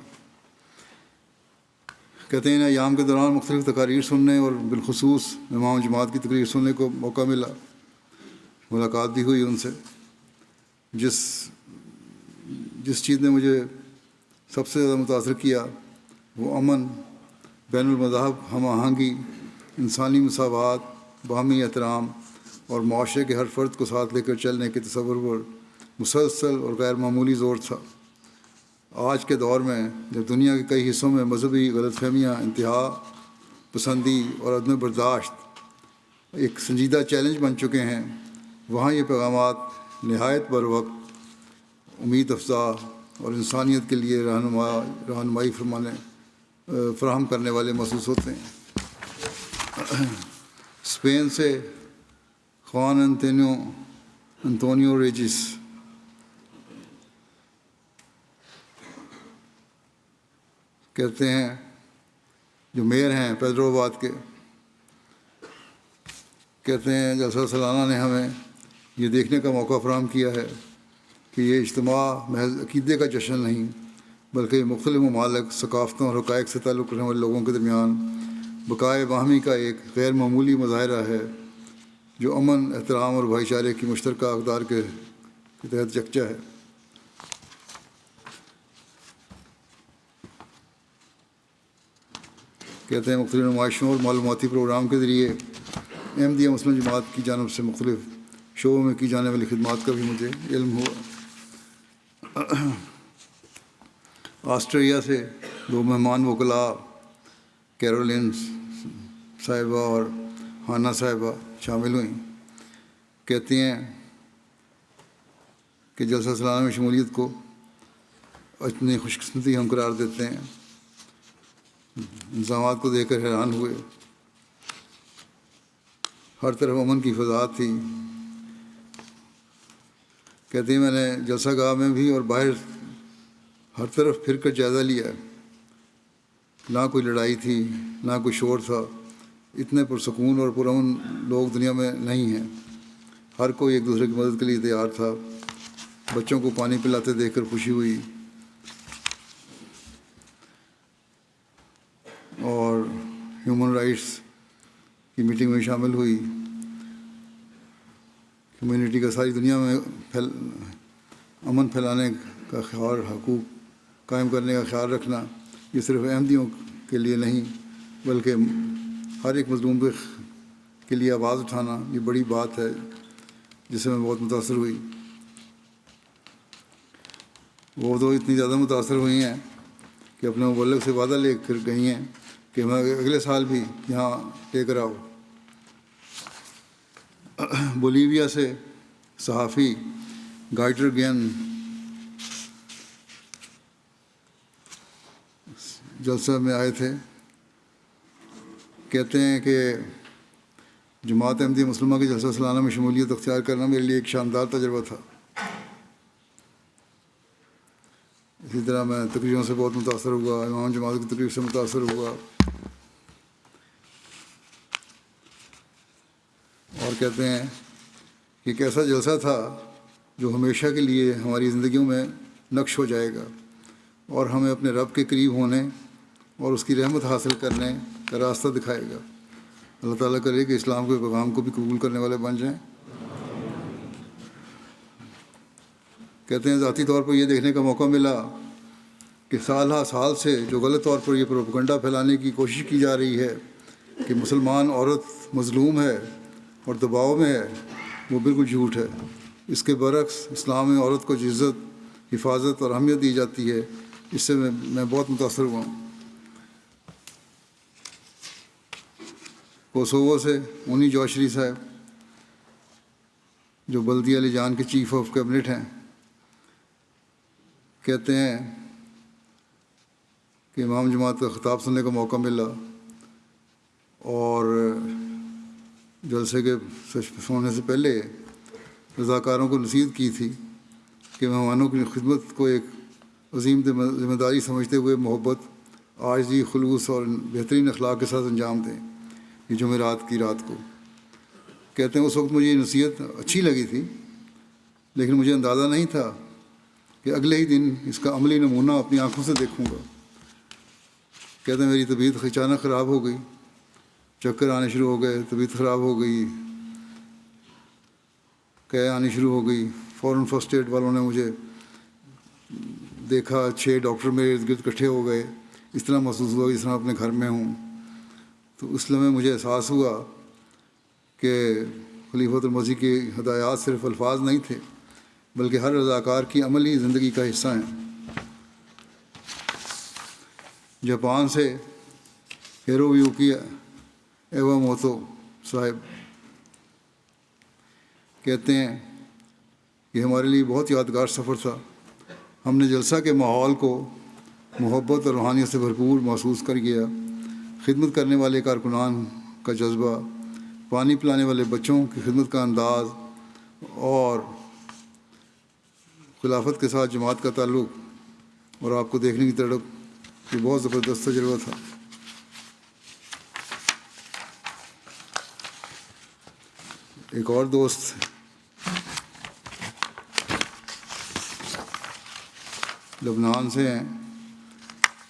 کہتے ہیں ان ایام کے دوران مختلف تقاریر سننے اور بالخصوص امام جماعت کی تقریر سننے کو موقع ملا، ملاقات بھی ہوئی ان سے۔ جس چیز نے مجھے سب سے زیادہ متاثر کیا وہ امن، بین المذاہب ہم آہنگی، انسانی مساوات، باہمی احترام اور معاشرے کے ہر فرد کو ساتھ لے کر چلنے کے تصور پر مسلسل اور غیر معمولی زور تھا۔ آج کے دور میں جب دنیا کے کئی حصوں میں مذہبی غلط فہمیاں، انتہا پسندی اور عدم برداشت ایک سنجیدہ چیلنج بن چکے ہیں، وہاں یہ پیغامات نہایت بروقت، امید افزا اور انسانیت کے لیے رہنمائی فراہم کرنے والے محسوس ہوتے ہیں۔ اسپین سے خوان انطونیو ریجس کہتے ہیں، جو میئر ہیں پیدرو آباد کے، کہتے ہیں جلسہ سالانہ نے ہمیں یہ دیکھنے کا موقع فراہم کیا ہے کہ یہ اجتماع محض عقیدے کا جشن نہیں بلکہ یہ مختلف ممالک، ثقافتوں اور حقائق سے تعلق رکھنے والے لوگوں کے درمیان بقائے باہمی کا ایک غیر معمولی مظاہرہ ہے جو امن، احترام اور بھائی چارے کی مشترکہ اقدار کے تحت یکجا ہے۔ کہتے ہیں مختلف نمائشوں اور معلوماتی پروگرام کے ذریعے احمدیہ مسلم جماعت کی جانب سے مختلف شعبوں میں کی جانے والی خدمات کا بھی مجھے علم ہوا۔ آسٹریلیا سے دو مہمان وکلاء کیرولین صاحبہ اور ہانا صاحبہ شامل ہوئیں۔ کہتی ہیں کہ جلسہ سالانہ میں شمولیت کو اتنی خوش قسمتی ہم قرار دیتے ہیں، انتظامات کو دیکھ کر حیران ہوئے، ہر طرف امن کی فضا تھی۔ کہتی ہیں میں نے جلسہ گاہ میں بھی اور باہر ہر طرف پھر کر جائزہ لیا، نہ کوئی لڑائی تھی، نہ کوئی شور تھا، اتنے پرسکون اور پرامن لوگ دنیا میں نہیں ہیں، ہر کوئی ایک دوسرے کی مدد کے لیے تیار تھا۔ بچوں کو پانی پلاتے دیکھ کر خوشی ہوئی، اور ہیومن رائٹس کی میٹنگ میں شامل ہوئی۔ کمیونٹی کا ساری دنیا میں امن پھیلانے کا خیال، حقوق قائم کرنے کا خیال رکھنا، یہ صرف احمدیوں کے لیے نہیں بلکہ ہر ایک مظلوم کے لیے آواز اٹھانا، یہ بڑی بات ہے جس سے میں بہت متاثر ہوئی۔ وہ تو اتنی زیادہ متاثر ہوئی ہیں کہ اپنے مبلغ سے وعدہ لے کر گئی ہیں کہ میں اگلے سال بھی یہاں لے کر آؤ۔ بولیویا سے صحافی گائٹر گین جلسہ میں آئے تھے۔ کہتے ہیں کہ جماعت احمدیہ مسلمہ کے جلسہ سالانہ میں شمولیت اختیار کرنا میرے لیے ایک شاندار تجربہ تھا۔ اسی طرح میں تقریروں سے بہت متاثر ہوا، امام جماعت کی تقریر سے متاثر ہوا، اور کہتے ہیں کہ ایک ایسا جلسہ تھا جو ہمیشہ کے لیے ہماری زندگیوں میں نقش ہو جائے گا اور ہمیں اپنے رب کے قریب ہونے اور اس کی رحمت حاصل کرنے کا راستہ دکھائے گا۔ اللہ تعالیٰ کرے کہ اسلام کے پیغام کو بھی قبول کرنے والے بن جائیں۔ کہتے ہیں ذاتی طور پر یہ دیکھنے کا موقع ملا کہ سالہ سال سے جو غلط طور پر یہ پروپیگنڈا پھیلانے کی کوشش کی جا رہی ہے کہ مسلمان عورت مظلوم ہے اور دباؤ میں ہے، وہ بالکل جھوٹ ہے۔ اس کے برعکس اسلام میں عورت کو عزت، حفاظت اور اہمیت دی جاتی ہے۔ اس سے میں بہت متاثر ہوا ہوں۔ کوسوو سے اونی جوشری صاحب، جو بلدیہ لجان کے چیف آف کیبنٹ ہیں، کہتے ہیں کہ امام جماعت کا خطاب سننے کا موقع ملا اور جلسے کے سونے سے پہلے رضاکاروں کو نصیحت کی تھی کہ مہمانوں کی خدمت کو ایک عظیم ذمہ داری سمجھتے ہوئے محبت، عاجزی، خلوص اور بہترین اخلاق کے ساتھ انجام دیں، یہ جمعرات کی رات کو۔ کہتے ہیں اس وقت مجھے یہ نصیحت اچھی لگی تھی، لیکن مجھے اندازہ نہیں تھا کہ اگلے ہی دن اس کا عملی نمونہ اپنی آنکھوں سے دیکھوں گا۔ کہتے ہیں میری طبیعت اچانک خراب ہو گئی، چکر آنے شروع ہو گئے، طبیعت خراب ہو گئی، قے آنی شروع ہو گئی۔ فوراً فرسٹ ایڈ والوں نے مجھے دیکھا، 6 ڈاکٹر میرے ارد گرد اکٹھے ہو گئے۔ اس طرح محسوس ہوا اس طرح اپنے گھر میں ہوں۔ تو اس لمحے مجھے احساس ہوا کہ خلیفۃ المسیح کی ہدایات صرف الفاظ نہیں تھے، بلکہ ہر رضاکار کی عملی زندگی کا حصہ ہیں۔ جاپان سے ہیرویوکی ایواموتو صاحب کہتے ہیں کہ ہمارے لیے بہت یادگار سفر تھا۔ ہم نے جلسہ کے ماحول کو محبت اور روحانیت سے بھرپور محسوس کر گیا۔ خدمت کرنے والے کارکنان کا جذبہ، پانی پلانے والے بچوں کی خدمت کا انداز اور خلافت کے ساتھ جماعت کا تعلق اور آپ کو دیکھنے کی تڑپ، یہ بہت زبردست تجربہ تھا۔ ایک اور دوست لبنان سے ہیں،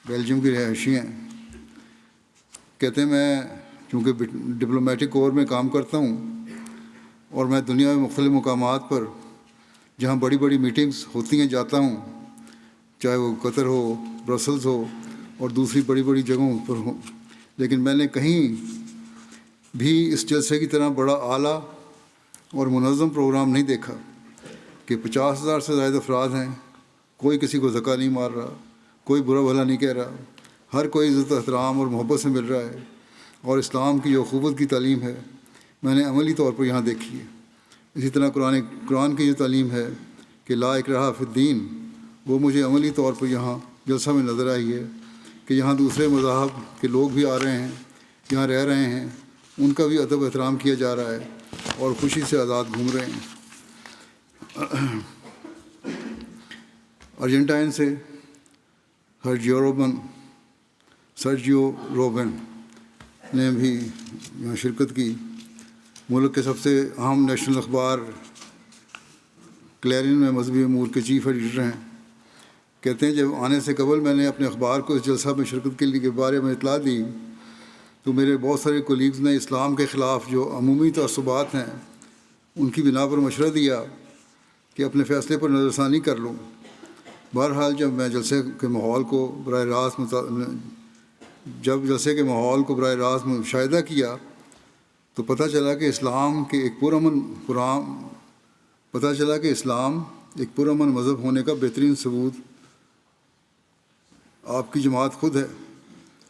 بیلجیم کی رہائشی ہیں، کہتے ہیں میں چونکہ ڈپلومیٹک کور میں کام کرتا ہوں اور میں دنیا میں مختلف مقامات پر جہاں بڑی بڑی میٹنگز ہوتی ہیں جاتا ہوں، چاہے وہ قطر ہو، برسلز ہو اور دوسری بڑی بڑی جگہوں پر ہوں، لیکن میں نے کہیں بھی اس جلسے کی طرح بڑا اعلیٰ اور منظم پروگرام نہیں دیکھا کہ 50,000 سے زائد افراد ہیں، کوئی کسی کو دھکا نہیں مار رہا، کوئی برا بھلا نہیں کہہ رہا، ہر کوئی عزت و احترام اور محبت سے مل رہا ہے، اور اسلام کی جو اخوت کی تعلیم ہے میں نے عملی طور پر یہاں دیکھی ہے۔ اسی طرح قرآن کی جو تعلیم ہے کہ لا اکراہ فی الدین، وہ مجھے عملی طور پر یہاں جلسہ میں نظر آئی ہے کہ یہاں دوسرے مذاہب کے لوگ بھی آ رہے ہیں، یہاں رہ رہے ہیں، ان کا بھی ادب و احترام کیا جا رہا ہے اور خوشی سے آزاد گھوم رہے ہیں۔ ارجنٹائن سے سرجیو روبن نے بھی یہاں شرکت کی۔ ملک کے سب سے اہم نیشنل اخبار کلیرن میں مذہبی امور کے چیف ایڈیٹر ہیں۔ کہتے ہیں جب آنے سے قبل میں نے اپنے اخبار کو اس جلسہ میں شرکت کے بارے میں اطلاع دی تو میرے بہت سارے کولیگز نے اسلام کے خلاف جو عمومی تعصبات ہیں ان کی بنا پر مشورہ دیا کہ اپنے فیصلے پر نظر ثانی کر لوں۔ بہرحال جب جلسے کے ماحول کو براہ راست مشاہدہ کیا تو پتہ چلا کہ اسلام ایک پرامن مذہب ہونے کا بہترین ثبوت آپ کی جماعت خود ہے،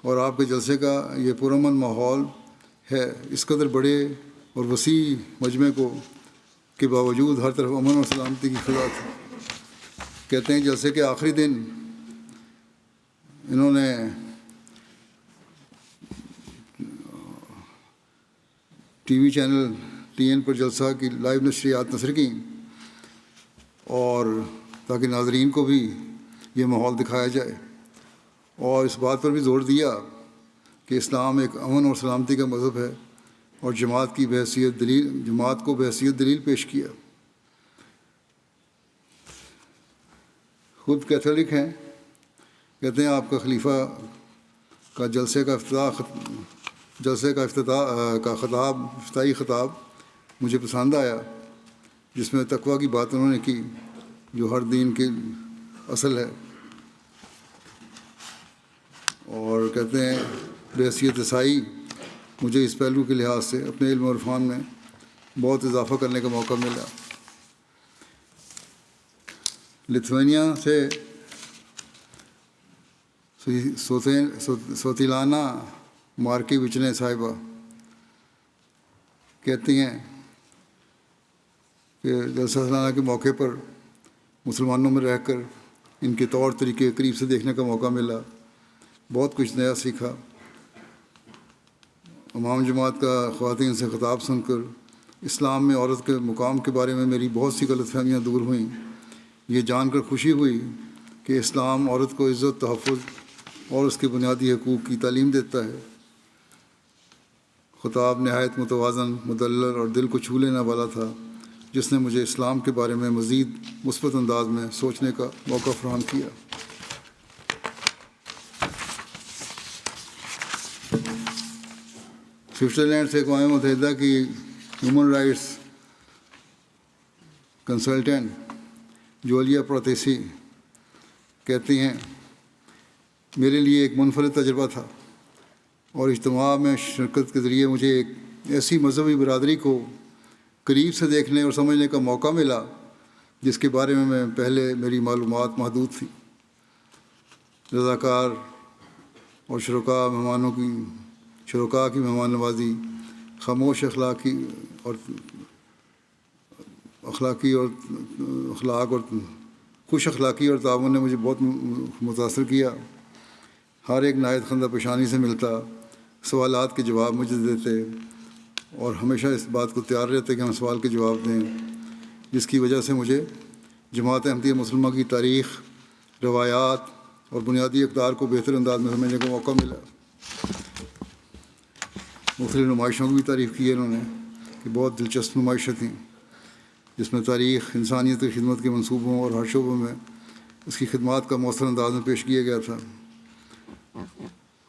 اور آپ کے جلسے کا یہ پرامن ماحول ہے۔ اس قدر بڑے اور وسیع مجمع کے باوجود ہر طرف امن اور سلامتی کی فضا تھی۔ کہتے ہیں جلسے کے آخری دن انہوں نے ٹی وی چینل TN پر جلسہ کی لائیو نشریات نشر کیں، اور تاکہ ناظرین کو بھی یہ ماحول دکھایا جائے، اور اس بات پر بھی زور دیا کہ اسلام ایک امن اور سلامتی کا مذہب ہے، اور جماعت کو بحیثیت دلیل پیش کیا۔ خود کیتھولک ہیں، کہتے ہیں آپ کا خلیفہ کا جلسے کا افتتاحی خطاب مجھے پسند آیا، جس میں تقویٰ کی بات انہوں نے کی جو ہر دین کی اصل ہے۔ کہتے ہیں بحیثیت عیسائی مجھے اس پہلو کے لحاظ سے اپنے علم و عرفان میں بہت اضافہ کرنے کا موقع ملا۔ لتھوینیا سے سوتیلانا مارکی وچنے صاحبہ کہتی ہیں کہ جلسہ سالانہ کے موقع پر مسلمانوں میں رہ کر ان کے طور طریقے قریب سے دیکھنے کا موقع ملا، بہت کچھ نیا سیکھا۔ امام جماعت کا خواتین سے خطاب سن کر اسلام میں عورت کے مقام کے بارے میں میری بہت سی غلط فہمیاں دور ہوئیں۔ یہ جان کر خوشی ہوئی کہ اسلام عورت کو عزت، تحفظ اور اس کے بنیادی حقوق کی تعلیم دیتا ہے۔ خطاب نہایت متوازن، مدلل اور دل کو چھو لینے والا تھا، جس نے مجھے اسلام کے بارے میں مزید مثبت انداز میں سوچنے کا موقع فراہم کیا۔ سوئٹزرلینڈ سے اقوام متحدہ کی ہیومن رائٹس کنسلٹنٹ جولیا پروتیسی کہتی ہیں، میرے لیے ایک منفرد تجربہ تھا اور اجتماع میں شرکت کے ذریعے مجھے ایک ایسی مذہبی برادری کو قریب سے دیکھنے اور سمجھنے کا موقع ملا جس کے بارے میں پہلے میری معلومات محدود تھیں۔ رضاکار اور شرکاء کی مہمان نوازی، خاموش اخلاق اور خوش اخلاقی اور تعاون نے مجھے بہت متاثر کیا۔ ہر ایک نہایت خندہ پیشانی سے ملتا، سوالات کے جواب مجھے دیتے اور ہمیشہ اس بات کو تیار رہتے کہ ہم سوال کے جواب دیں، جس کی وجہ سے مجھے جماعت احمدیہ مسلمہ کی تاریخ، روایات اور بنیادی اقدار کو بہتر انداز میں سمجھنے کا موقع ملا۔ مختلف نمائشوں کی بھی تعریف کی ہے انہوں نے کہ بہت دلچسپ نمائشیں تھیں، جس میں تاریخ انسانیت کی خدمت کے منصوبوں اور ہر شعبوں میں اس کی خدمات کا مؤثر انداز میں پیش کیا گیا تھا۔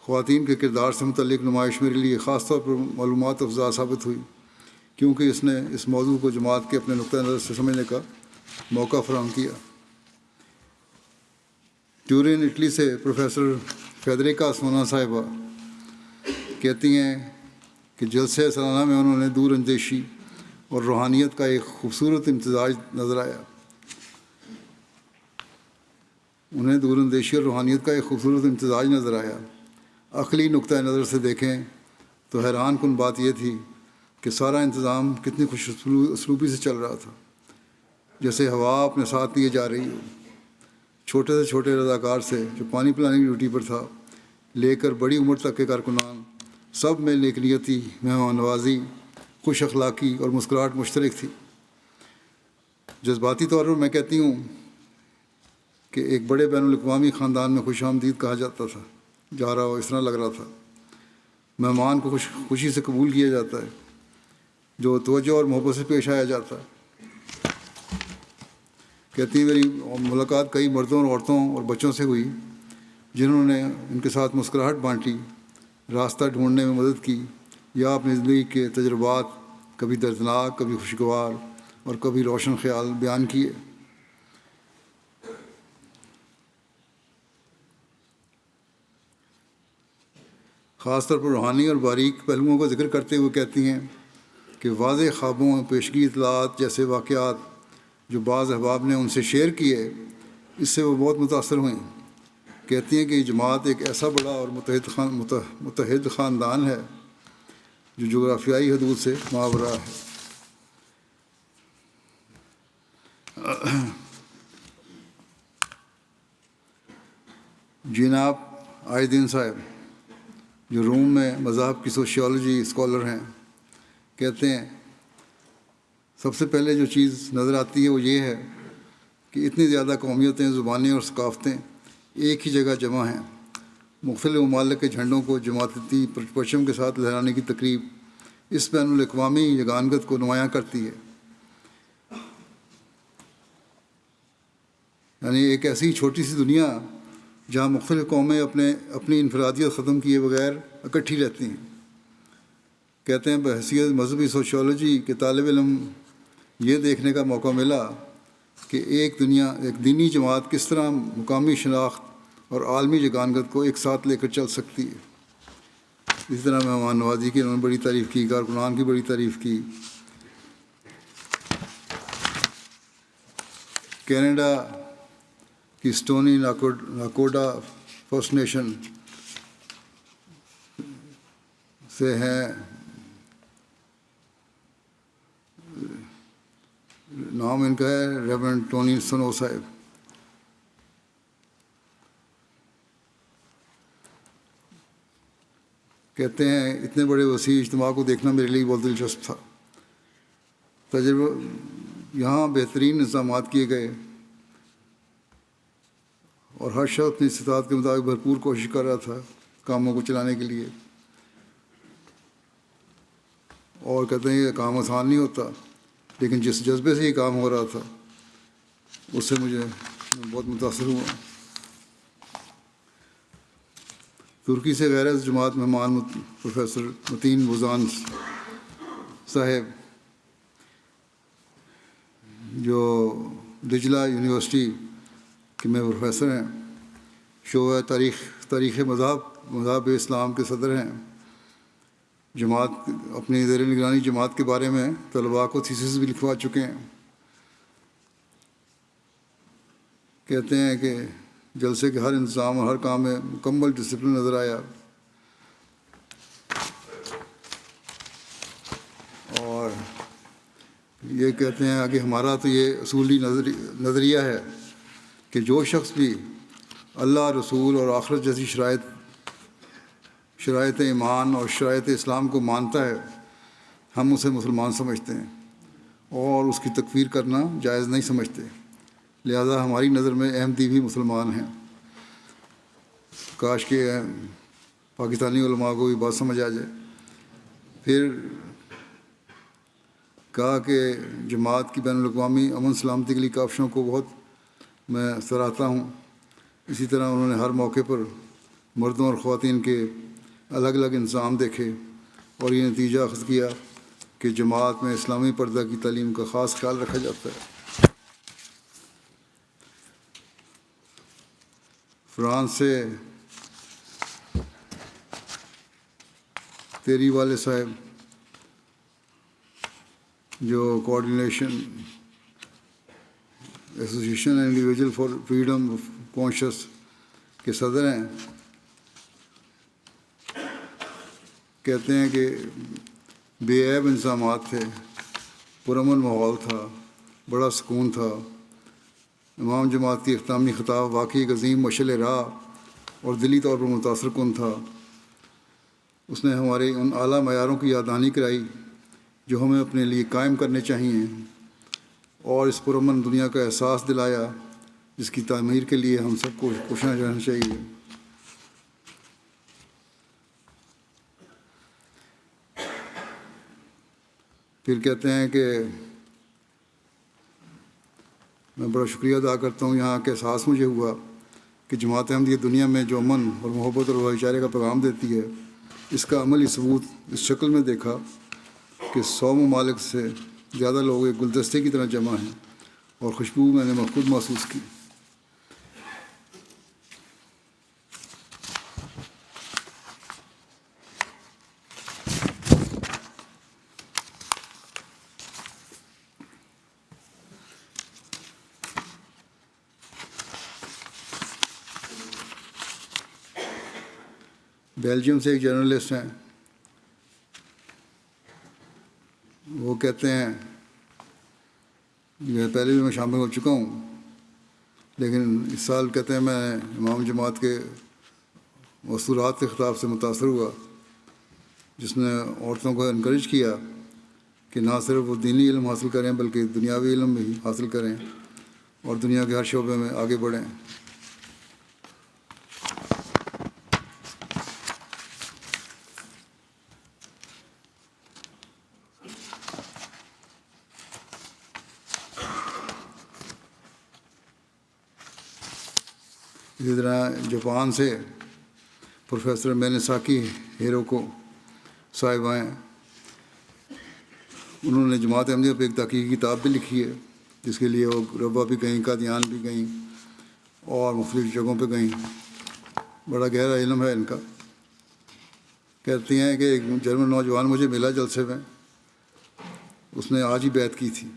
خواتین کے کردار سے متعلق نمائش میرے لیے خاص طور پر معلومات افزا ثابت ہوئی، کیونکہ اس نے اس موضوع کو جماعت کے اپنے نقطۂ نظر سے سمجھنے کا موقع فراہم کیا۔ ٹورین اٹلی سے پروفیسر فیدریکا سونا صاحبہ کہتی ہیں کہ جلسہ سالانہ میں انہوں نے دور اندیشی اور روحانیت کا ایک خوبصورت امتزاج نظر آیا۔ انہیں دور اندیشی اور روحانیت کا ایک خوبصورت امتزاج نظر آیا۔ عقلی نقطۂ نظر سے دیکھیں تو حیران کن بات یہ تھی کہ سارا انتظام کتنی خوش اسلوبی سے چل رہا تھا، جیسے ہوا اپنے ساتھ لیے جا رہی ہو۔ چھوٹے سے چھوٹے رضاکار سے جو پانی پلانے کی ڈیوٹی پر تھا لے کر بڑی عمر تک کے کارکنان، سب میں نیک نیتی، مہمان نوازی، خوش اخلاقی اور مسکراہٹ مشترک تھی۔ جذباتی طور پر میں کہتی ہوں کہ ایک بڑے بین الاقوامی خاندان میں خوش آمدید کہا جاتا تھا، جا رہا ہو اس طرح لگ رہا تھا۔ مہمان کو خوشی سے قبول کیا جاتا ہے، جو توجہ اور محبت سے پیش آیا جاتا ہے۔ کہتی ہیں میری ملاقات کئی مردوں اور عورتوں اور بچوں سے ہوئی جنہوں نے ان کے ساتھ مسکراہٹ بانٹی، راستہ ڈھونڈنے میں مدد کی یا اپنی زندگی کے تجربات، کبھی دردناک، کبھی خوشگوار اور کبھی روشن خیال بیان کیے۔ خاص طور پر روحانی اور باریک پہلوؤں کا ذکر کرتے ہوئے کہتی ہیں کہ واضح خوابوں، پیشگی اطلاعات جیسے واقعات جو بعض احباب نے ان سے شیئر کیے، اس سے وہ بہت متاثر ہوئیں۔ کہتی ہیں کہ یہ جماعت ایک ایسا بڑا اور متحد خاندان ہے جو جغرافیائی حدود سے ماورا ہے۔ جناب آئدین صاحب جو روم میں مذاہب کی سوشیالوجی اسکالر ہیں کہتے ہیں، سب سے پہلے جو چیز نظر آتی ہے وہ یہ ہے کہ اتنی زیادہ قومیتیں، زبانیں اور ثقافتیں ایک ہی جگہ جمع ہیں۔ مختلف ممالک کے جھنڈوں کو جماعتی پرچم کے ساتھ لہرانے کی تقریب اس بین الاقوامی یگانگت کو نمایاں کرتی ہے۔ یعنی ایک ایسی چھوٹی سی دنیا جہاں مختلف قومیں اپنی انفرادیت ختم کیے بغیر اکٹھی رہتی ہیں۔ کہتے ہیں بحیثیت مذہبی سوشیالوجی کے طالب علم یہ دیکھنے کا موقع ملا کہ ایک دینی جماعت کس طرح مقامی شناخت اور عالمی یگانگت کو ایک ساتھ لے کر چل سکتی ہے۔ اسی طرح مہمان نوازی کی انہوں نے بڑی تعریف کی، کارکنان کی بڑی تعریف کی۔ کینیڈا کی اسٹونی ناکوڈا فرسٹ نیشن سے ہیں، نام ان کا ہے ریورنڈ ٹونی سنو صاحب۔ کہتے ہیں اتنے بڑے وسیع اجتماع کو دیکھنا میرے لیے بہت دلچسپ تھا۔ تجربہ یہاں بہترین انتظامات کیے گئے اور ہر شخص اپنی استطاعت کے مطابق بھرپور کوشش کر رہا تھا کاموں کو چلانے کے لیے، اور کہتے ہیں یہ کام آسان نہیں ہوتا، لیکن جس جذبے سے یہ کام ہو رہا تھا اس سے مجھے بہت متاثر ہوا۔ ترکی سے غیر از جماعت مہمان پروفیسر متین بوزان صاحب، جو دجلہ یونیورسٹی کے میں پروفیسر ہیں، شعبہ تاریخ مذہب اسلام کے صدر ہیں۔ جماعت اپنی زیر نگرانی جماعت کے بارے میں طلباء کو تھیسس بھی لکھوا چکے ہیں۔ کہتے ہیں کہ جلسے کے ہر انتظام اور ہر کام میں مکمل ڈسپلن نظر آیا، اور یہ کہتے ہیں کہ ہمارا تو یہ اصولی نظریہ ہے کہ جو شخص بھی اللہ، رسول اور آخرت جیسی شرائط ایمان اور شرائط اسلام کو مانتا ہے، ہم اسے مسلمان سمجھتے ہیں اور اس کی تکفیر کرنا جائز نہیں سمجھتے۔ لہذا ہماری نظر میں احمدی بھی مسلمان ہیں۔ کاش کہ پاکستانی علماء کو بھی بات سمجھ آ جائے۔ پھر کہا کہ جماعت کی بین الاقوامی امن سلامتی کے لیے کاوشوں کو بہت میں سراہتا ہوں۔ اسی طرح انہوں نے ہر موقع پر مردوں اور خواتین کے الگ الگ انضمام دیکھے اور یہ نتیجہ اخذ کیا کہ جماعت میں اسلامی پردہ کی تعلیم کا خاص خیال رکھا جاتا ہے۔ فرانس سے تیری والے صاحب، جو coordination association individual for freedom of conscious کے صدر ہیں، کہتے ہیں کہ بے عیب انتظامات تھے، پرامن ماحول تھا، بڑا سکون تھا۔ امام جماعت کی اختتامی خطاب واقعی ایک عظیم مشعل راہ اور دلی طور پر متاثر کن تھا۔ اس نے ہمارے ان اعلیٰ معیاروں کی یاد دہانی کرائی جو ہمیں اپنے لیے قائم کرنے چاہیے، اور اس پرامن دنیا کا احساس دلایا جس کی تعمیر کے لیے ہم سب کو کوشاں رہنا چاہیے۔ پھر کہتے ہیں کہ میں بڑا شکریہ ادا کرتا ہوں، یہاں کے احساس مجھے ہوا کہ جماعت احمدیہ دنیا میں جو امن اور محبت اور بھائی چارے کا پیغام دیتی ہے، اس کا عملی ثبوت اس شکل میں دیکھا کہ 100 ممالک سے زیادہ لوگ ایک گلدستے کی طرح جمع ہیں، اور خوشبو میں نے خود محسوس کی۔ بیلجیم سے ایک جرنلسٹ ہیں، وہ کہتے ہیں یہ پہلے بھی میں شامل ہو چکا ہوں، لیکن اس سال کہتے ہیں میں امام جماعت کے مستورات کے خطاب سے متاثر ہوا، جس نے عورتوں کو انکریج کیا کہ نہ صرف وہ دینی علم حاصل کریں بلکہ دنیاوی علم بھی حاصل کریں اور دنیا کے ہر شعبے میں آگے بڑھیں۔ اسی طرح جاپان سے پروفیسر مینساکی ہیروکو صاحب ہیں، انہوں نے جماعت احمدیہ پہ ایک تحقیقی کتاب بھی لکھی ہے، جس کے لیے وہ ربا بھی گئیں، قادیان بھی گئیں اور مختلف جگہوں پہ گئیں۔ بڑا گہرا علم ہے ان کا. کہتی ہیں کہ ایک جرمن نوجوان مجھے ملا جلسے میں، اس نے آج ہی بیعت کی تھی.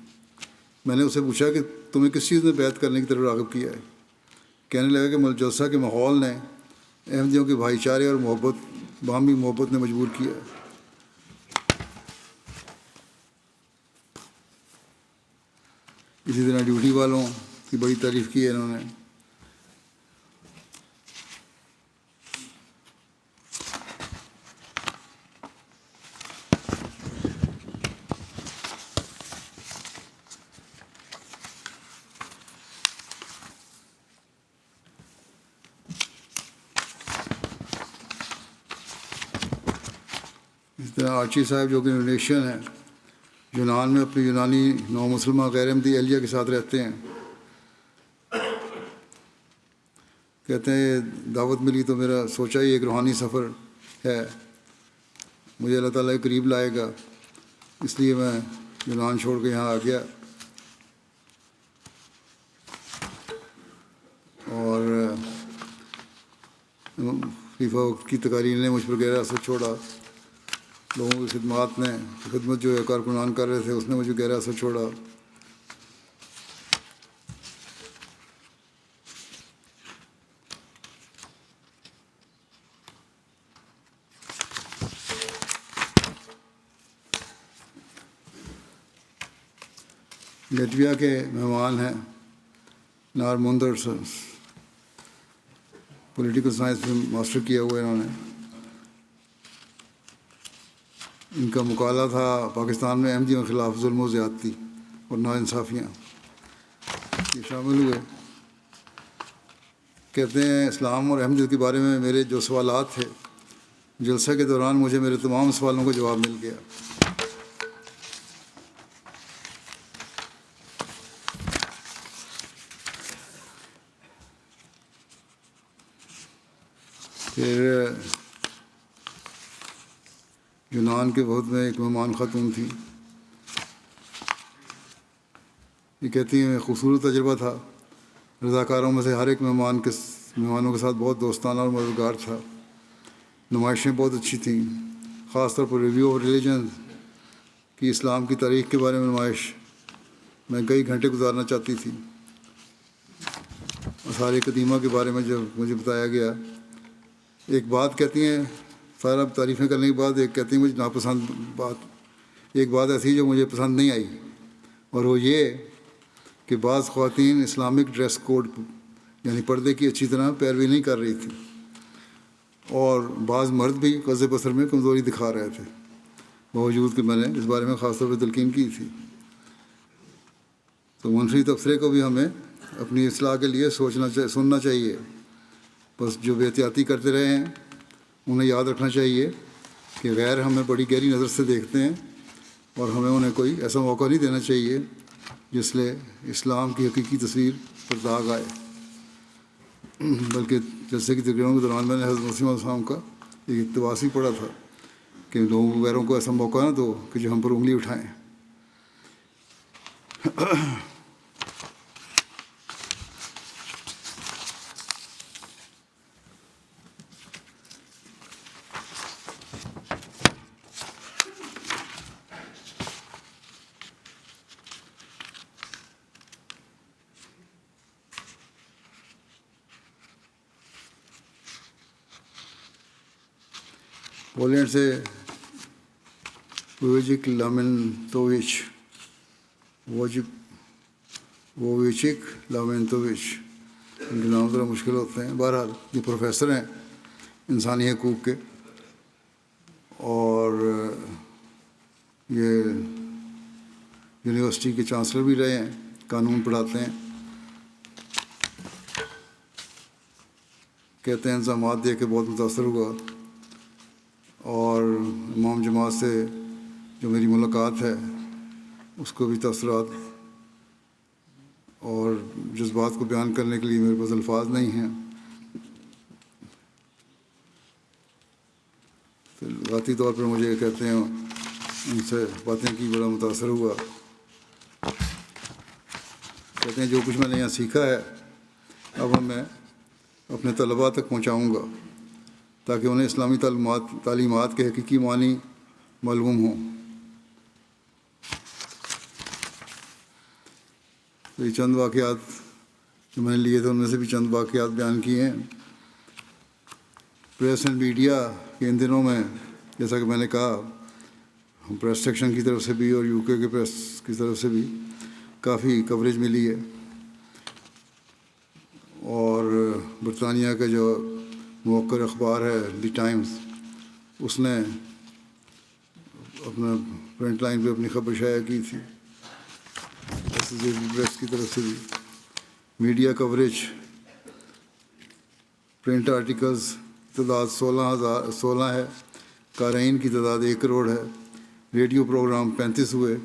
میں نے اسے پوچھا کہ تمہیں کس چیز نے بیعت کرنے کی طرف راغب کیا ہے؟ کہنے لگا کہ جلسہ کے ماحول نے، احمدیوں کے بھائی چارے اور محبت، باہمی محبت نے مجبور کیا ہے. اسی طرح ڈیوٹی والوں کی بڑی تعریف کی ہے انہوں نے. اس طرح آرچی صاحب جو کہ انڈونیشین ہیں، یونان میں اپنی یونانی نو مسلمہ غیر احمدی اہلیہ کے ساتھ رہتے ہیں. کہتے ہیں دعوت ملی تو میرا سوچا ہی ایک روحانی سفر ہے، مجھے اللہ تعالیٰ کے قریب لائے گا، اس لیے میں یونان چھوڑ کے یہاں آ گیا. اور خلیفہ وقت کی تقاریر نے مجھ پر گہرا اثر چھوڑا. لوگوں کی خدمات نے، خدمت جو ہے کارکنان کر رہے تھے، اس نے مجھے گہرا اثر چھوڑا. لیٹویا کے مہمان ہیں نار مندر، پولیٹیکل سائنس میں ماسٹر کیا ہوا ہے انہوں نے. ان کا مقالہ تھا پاکستان میں احمدیوں کے خلاف ظلم و زیادتی اور ناانصافیاں، یہ شامل ہوئے. کہتے ہیں اسلام اور احمدیت کے بارے میں میرے جو سوالات تھے، جلسہ کے دوران مجھے میرے تمام سوالوں کا جواب مل گیا. پھر یونان کے بہت میں ایک مہمان خاتون تھی. یہ کہتی ہیں خوبصورت تجربہ تھا. رضاکاروں میں سے ہر ایک مہمانوں کے ساتھ بہت دوستانہ اور مددگار تھا. نمائشیں بہت اچھی تھیں، خاص طور پر ریویو آف ریلیجن کی اسلام کی تاریخ کے بارے میں نمائش میں کئی گھنٹے گزارنا چاہتی تھی. آثار قدیمہ کے بارے میں جب مجھے بتایا گیا، ایک بات کہتی ہیں، سارا تعریفیں کرنے کے بعد ایک کہتی ہیں مجھے ناپسند ایک بات ایسی جو مجھے پسند نہیں آئی، اور وہ یہ کہ بعض خواتین اسلامک ڈریس کوڈ یعنی پردے کی اچھی طرح پیروی نہیں کر رہی تھی، اور بعض مرد بھی قرض بسر میں کمزوری دکھا رہے تھے، باوجود کہ میں نے اس بارے میں خاص طور پہ تلقین کی تھی. تو منفی تبصرے کو بھی ہمیں اپنی اصلاح کے لیے سننا چاہیے. بس جو بے احتیاطی کرتے رہے ہیں انہیں یاد رکھنا چاہیے کہ غیر ہمیں بڑی گہری نظر سے دیکھتے ہیں، اور ہمیں انہیں کوئی ایسا موقع نہیں دینا چاہیے جس سے اسلام کی حقیقی تصویر پر داغ آئے. بلکہ جیسے کہ تقریروں کے دوران میں نے حضرت مسیح علیہ السلام کا ایک اقتباس ہی پڑھا تھا کہ لوگوں کو غیروں کو ایسا موقع نہ دو کہ جو ہم پر انگلی اٹھائیں. پولینڈ سے وویچک لامنتووچ ان کے نام ذرا مشکل ہوتے ہیں. بہرحال یہ پروفیسر ہیں انسانی حقوق کے، اور یہ یونیورسٹی کے چانسلر بھی رہے ہیں، قانون پڑھاتے ہیں. کہتے ہیں الزامات دے کے بہت متاثر ہوا، اور امام جماعت سے جو میری ملاقات ہے اس کو بھی تاثرات اور جذبات کو بیان کرنے کے لیے میرے پاس الفاظ نہیں ہیں. تو ذاتی طور پر مجھے کہتے ہیں ان سے باتیں کی بڑا متاثر ہوا. کہتے ہیں جو کچھ میں نے یہاں سیکھا ہے اب ہمیں اپنے طلباء تک پہنچاؤں گا تاکہ انہیں اسلامی تعلیمات کے حقیقی معنی معلوم ہوں۔ تو یہ چند واقعات جو میں نے لیے تھے ان میں سے بھی چند واقعات بیان کیے ہیں۔ پریس اینڈ میڈیا کے ان دنوں میں جیسا کہ میں نے کہا پریس سیکشن کی طرف سے بھی اور یو کے پریس کی طرف سے بھی کافی کوریج ملی ہے، اور برطانیہ کا جو موقر اخبار ہے دی ٹائمز، اس نے اپنا پرنٹ لائن پہ اپنی خبر شائع کی تھی۔ ایسوسیٹڈ پریس کی طرف سے بھی میڈیا کوریج، پرنٹ آرٹیکلز تعداد 16 ہے، قارئین کی تعداد 1 کروڑ ہے، ریڈیو پروگرام 35 ہوئے،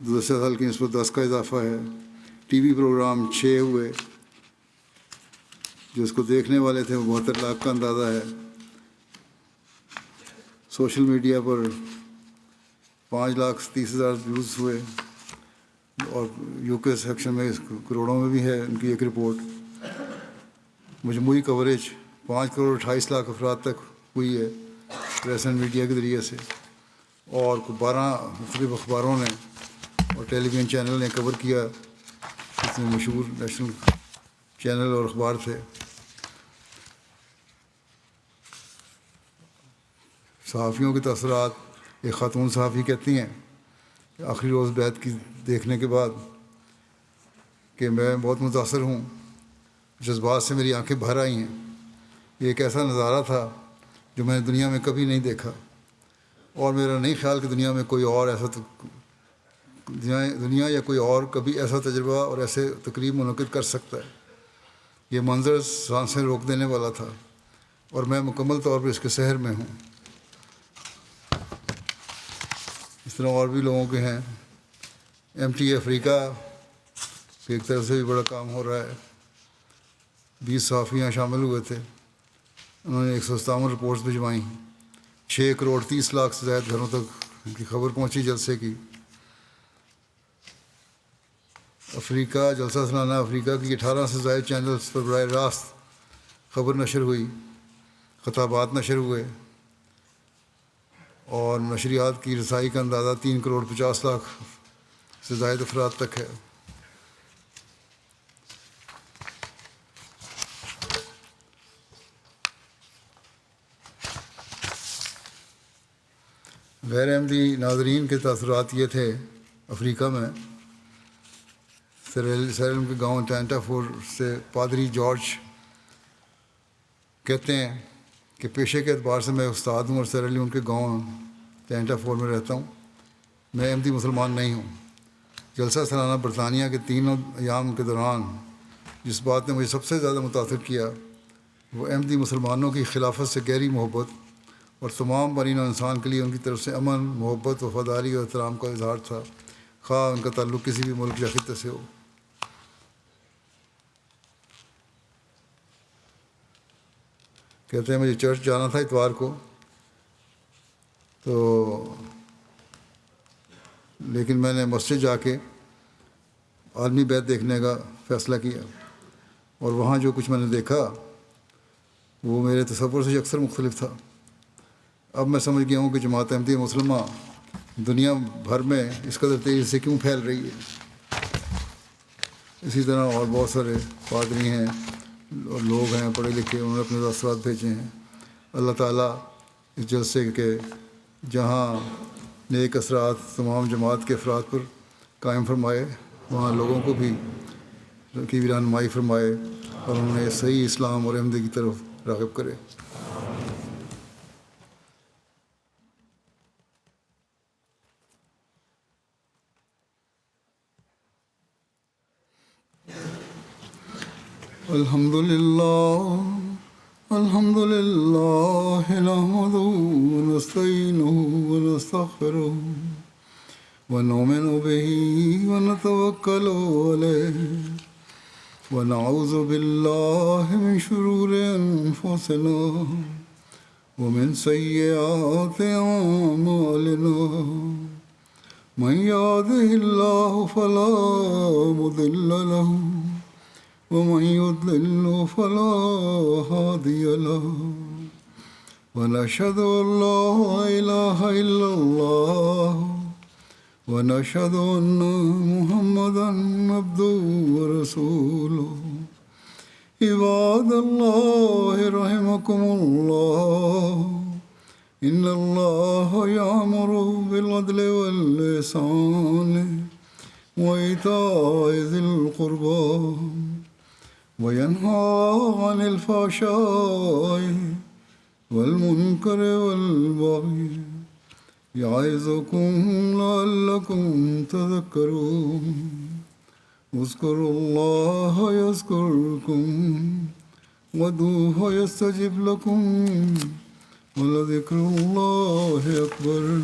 گزشتہ سال کی نسبت 10 کا اضافہ ہے، ٹی وی پروگرام 6 ہوئے، جو اس کو دیکھنے والے تھے وہ 72 لاکھ کا اندازہ ہے۔ سوشل میڈیا پر 5,30,000 ویوز ہوئے، اور یو کے سیکشن میں کروڑوں میں بھی ہے ان کی ایک رپورٹ۔ مجموعی کوریج 5 کروڑ 28 لاکھ افراد تک ہوئی ہے پریس اینڈ میڈیا کے ذریعے سے، اور 12 مختلف اخباروں نے اور ٹیلی ویژن چینل نے کور کیا، جس میں مشہور نیشنل چینل اور اخبار تھے۔ صحافیوں کے تاثرات، ایک خاتون صحافی کہتی ہیں کہ آخری روز بیعت کی دیکھنے کے بعد کہ میں بہت متاثر ہوں، جذبات سے میری آنکھیں بھر آئی ہیں۔ یہ ایک ایسا نظارہ تھا جو میں نے دنیا میں کبھی نہیں دیکھا، اور میرا نہیں خیال کہ دنیا میں کوئی اور ایسا دنیا یا کوئی اور کبھی ایسا تجربہ اور ایسے تقریب منعقد کر سکتا ہے۔ یہ منظر سانسیں روک دینے والا تھا، اور میں مکمل طور پر اس کے سحر میں ہوں۔ اس طرح اور بھی لوگوں کے ہیں۔ MTA افریقہ کی ایک طرف سے بھی بڑا کام ہو رہا ہے۔ 20 صحافی یہاں شامل ہوئے تھے، انہوں نے 157 رپورٹس بھجوائیں، 6 کروڑ 30 لاکھ سے زائد گھروں تک ان کی خبر پہنچی جلسے کی۔ افریقہ جلسہ سالانہ افریقہ کی 18 سے زائد چینلز پر براہ راست خبر نشر ہوئی، خطابات نشر ہوئے، اور نشریات کی رسائی کا اندازہ 3 کروڑ 50 لاکھ سے زائد افراد تک ہے۔ غیر احمدی ناظرین کے تاثرات یہ تھے افریقہ میں، سیرالون کے گاؤں ٹینٹا فور سے پادری جارج کہتے ہیں کہ پیشے کے اعتبار سے میں استاد ہوں اور سیرالون کے گاؤں ٹینٹا فور میں رہتا ہوں۔ میں احمدی مسلمان نہیں ہوں۔ جلسہ سالانہ برطانیہ کے 3 ایام کے دوران جس بات نے مجھے سب سے زیادہ متاثر کیا وہ احمدی مسلمانوں کی خلافت سے گہری محبت اور تمام بنین و انسان کے لیے ان کی طرف سے امن، محبت، وفاداری اور احترام کا اظہار تھا، خواہ ان کا تعلق کسی بھی ملک یا خطے سے ہو۔ کہتے ہیں مجھے چرچ جانا تھا اتوار کو، تو لیکن میں نے مسجد جا کے عالمی بیعت دیکھنے کا فیصلہ کیا، اور وہاں جو کچھ میں نے دیکھا وہ میرے تصور سے اکثر مختلف تھا۔ اب میں سمجھ گیا ہوں کہ جماعت احمدیہ مسلمہ دنیا بھر میں اس قدر تیزی سے کیوں پھیل رہی ہے۔ اسی طرح اور بہت سارے پادری ہیں اور لوگ ہیں پڑھے لکھے، انہوں نے اپنے تاثرات بھیجے ہیں۔ اللہ تعالیٰ اس جلسے کے جہاں نیک اثرات تمام جماعت کے افراد پر قائم فرمائے، وہاں لوگوں کو بھی کی بھی رہنمائی فرمائے اور انہیں صحیح اسلام اور احمدی کی طرف راغب کرے۔ الحمد لله نحمده ونستعينه ونستغفره ونؤمن به ونتوكل عليه ونعوذ بالله من شرور أنفسنا ومن سيئات أعمالنا من يهده الله فلا مضل له ومن يضلل فلا هادي له ونشهد أن لا إله إلا الله ونشهد أن محمدا عبده ورسوله عباد الله رحمكم الله إن الله يأمر بالعدل والإحسان وإيتاء ذي القربى وينهى عن الفحشاء والمنكر والبغي يعظكم لعلكم تذكرون اذكروا الله يذكركم وادعوه يستجب لكم ولذكر الله أكبر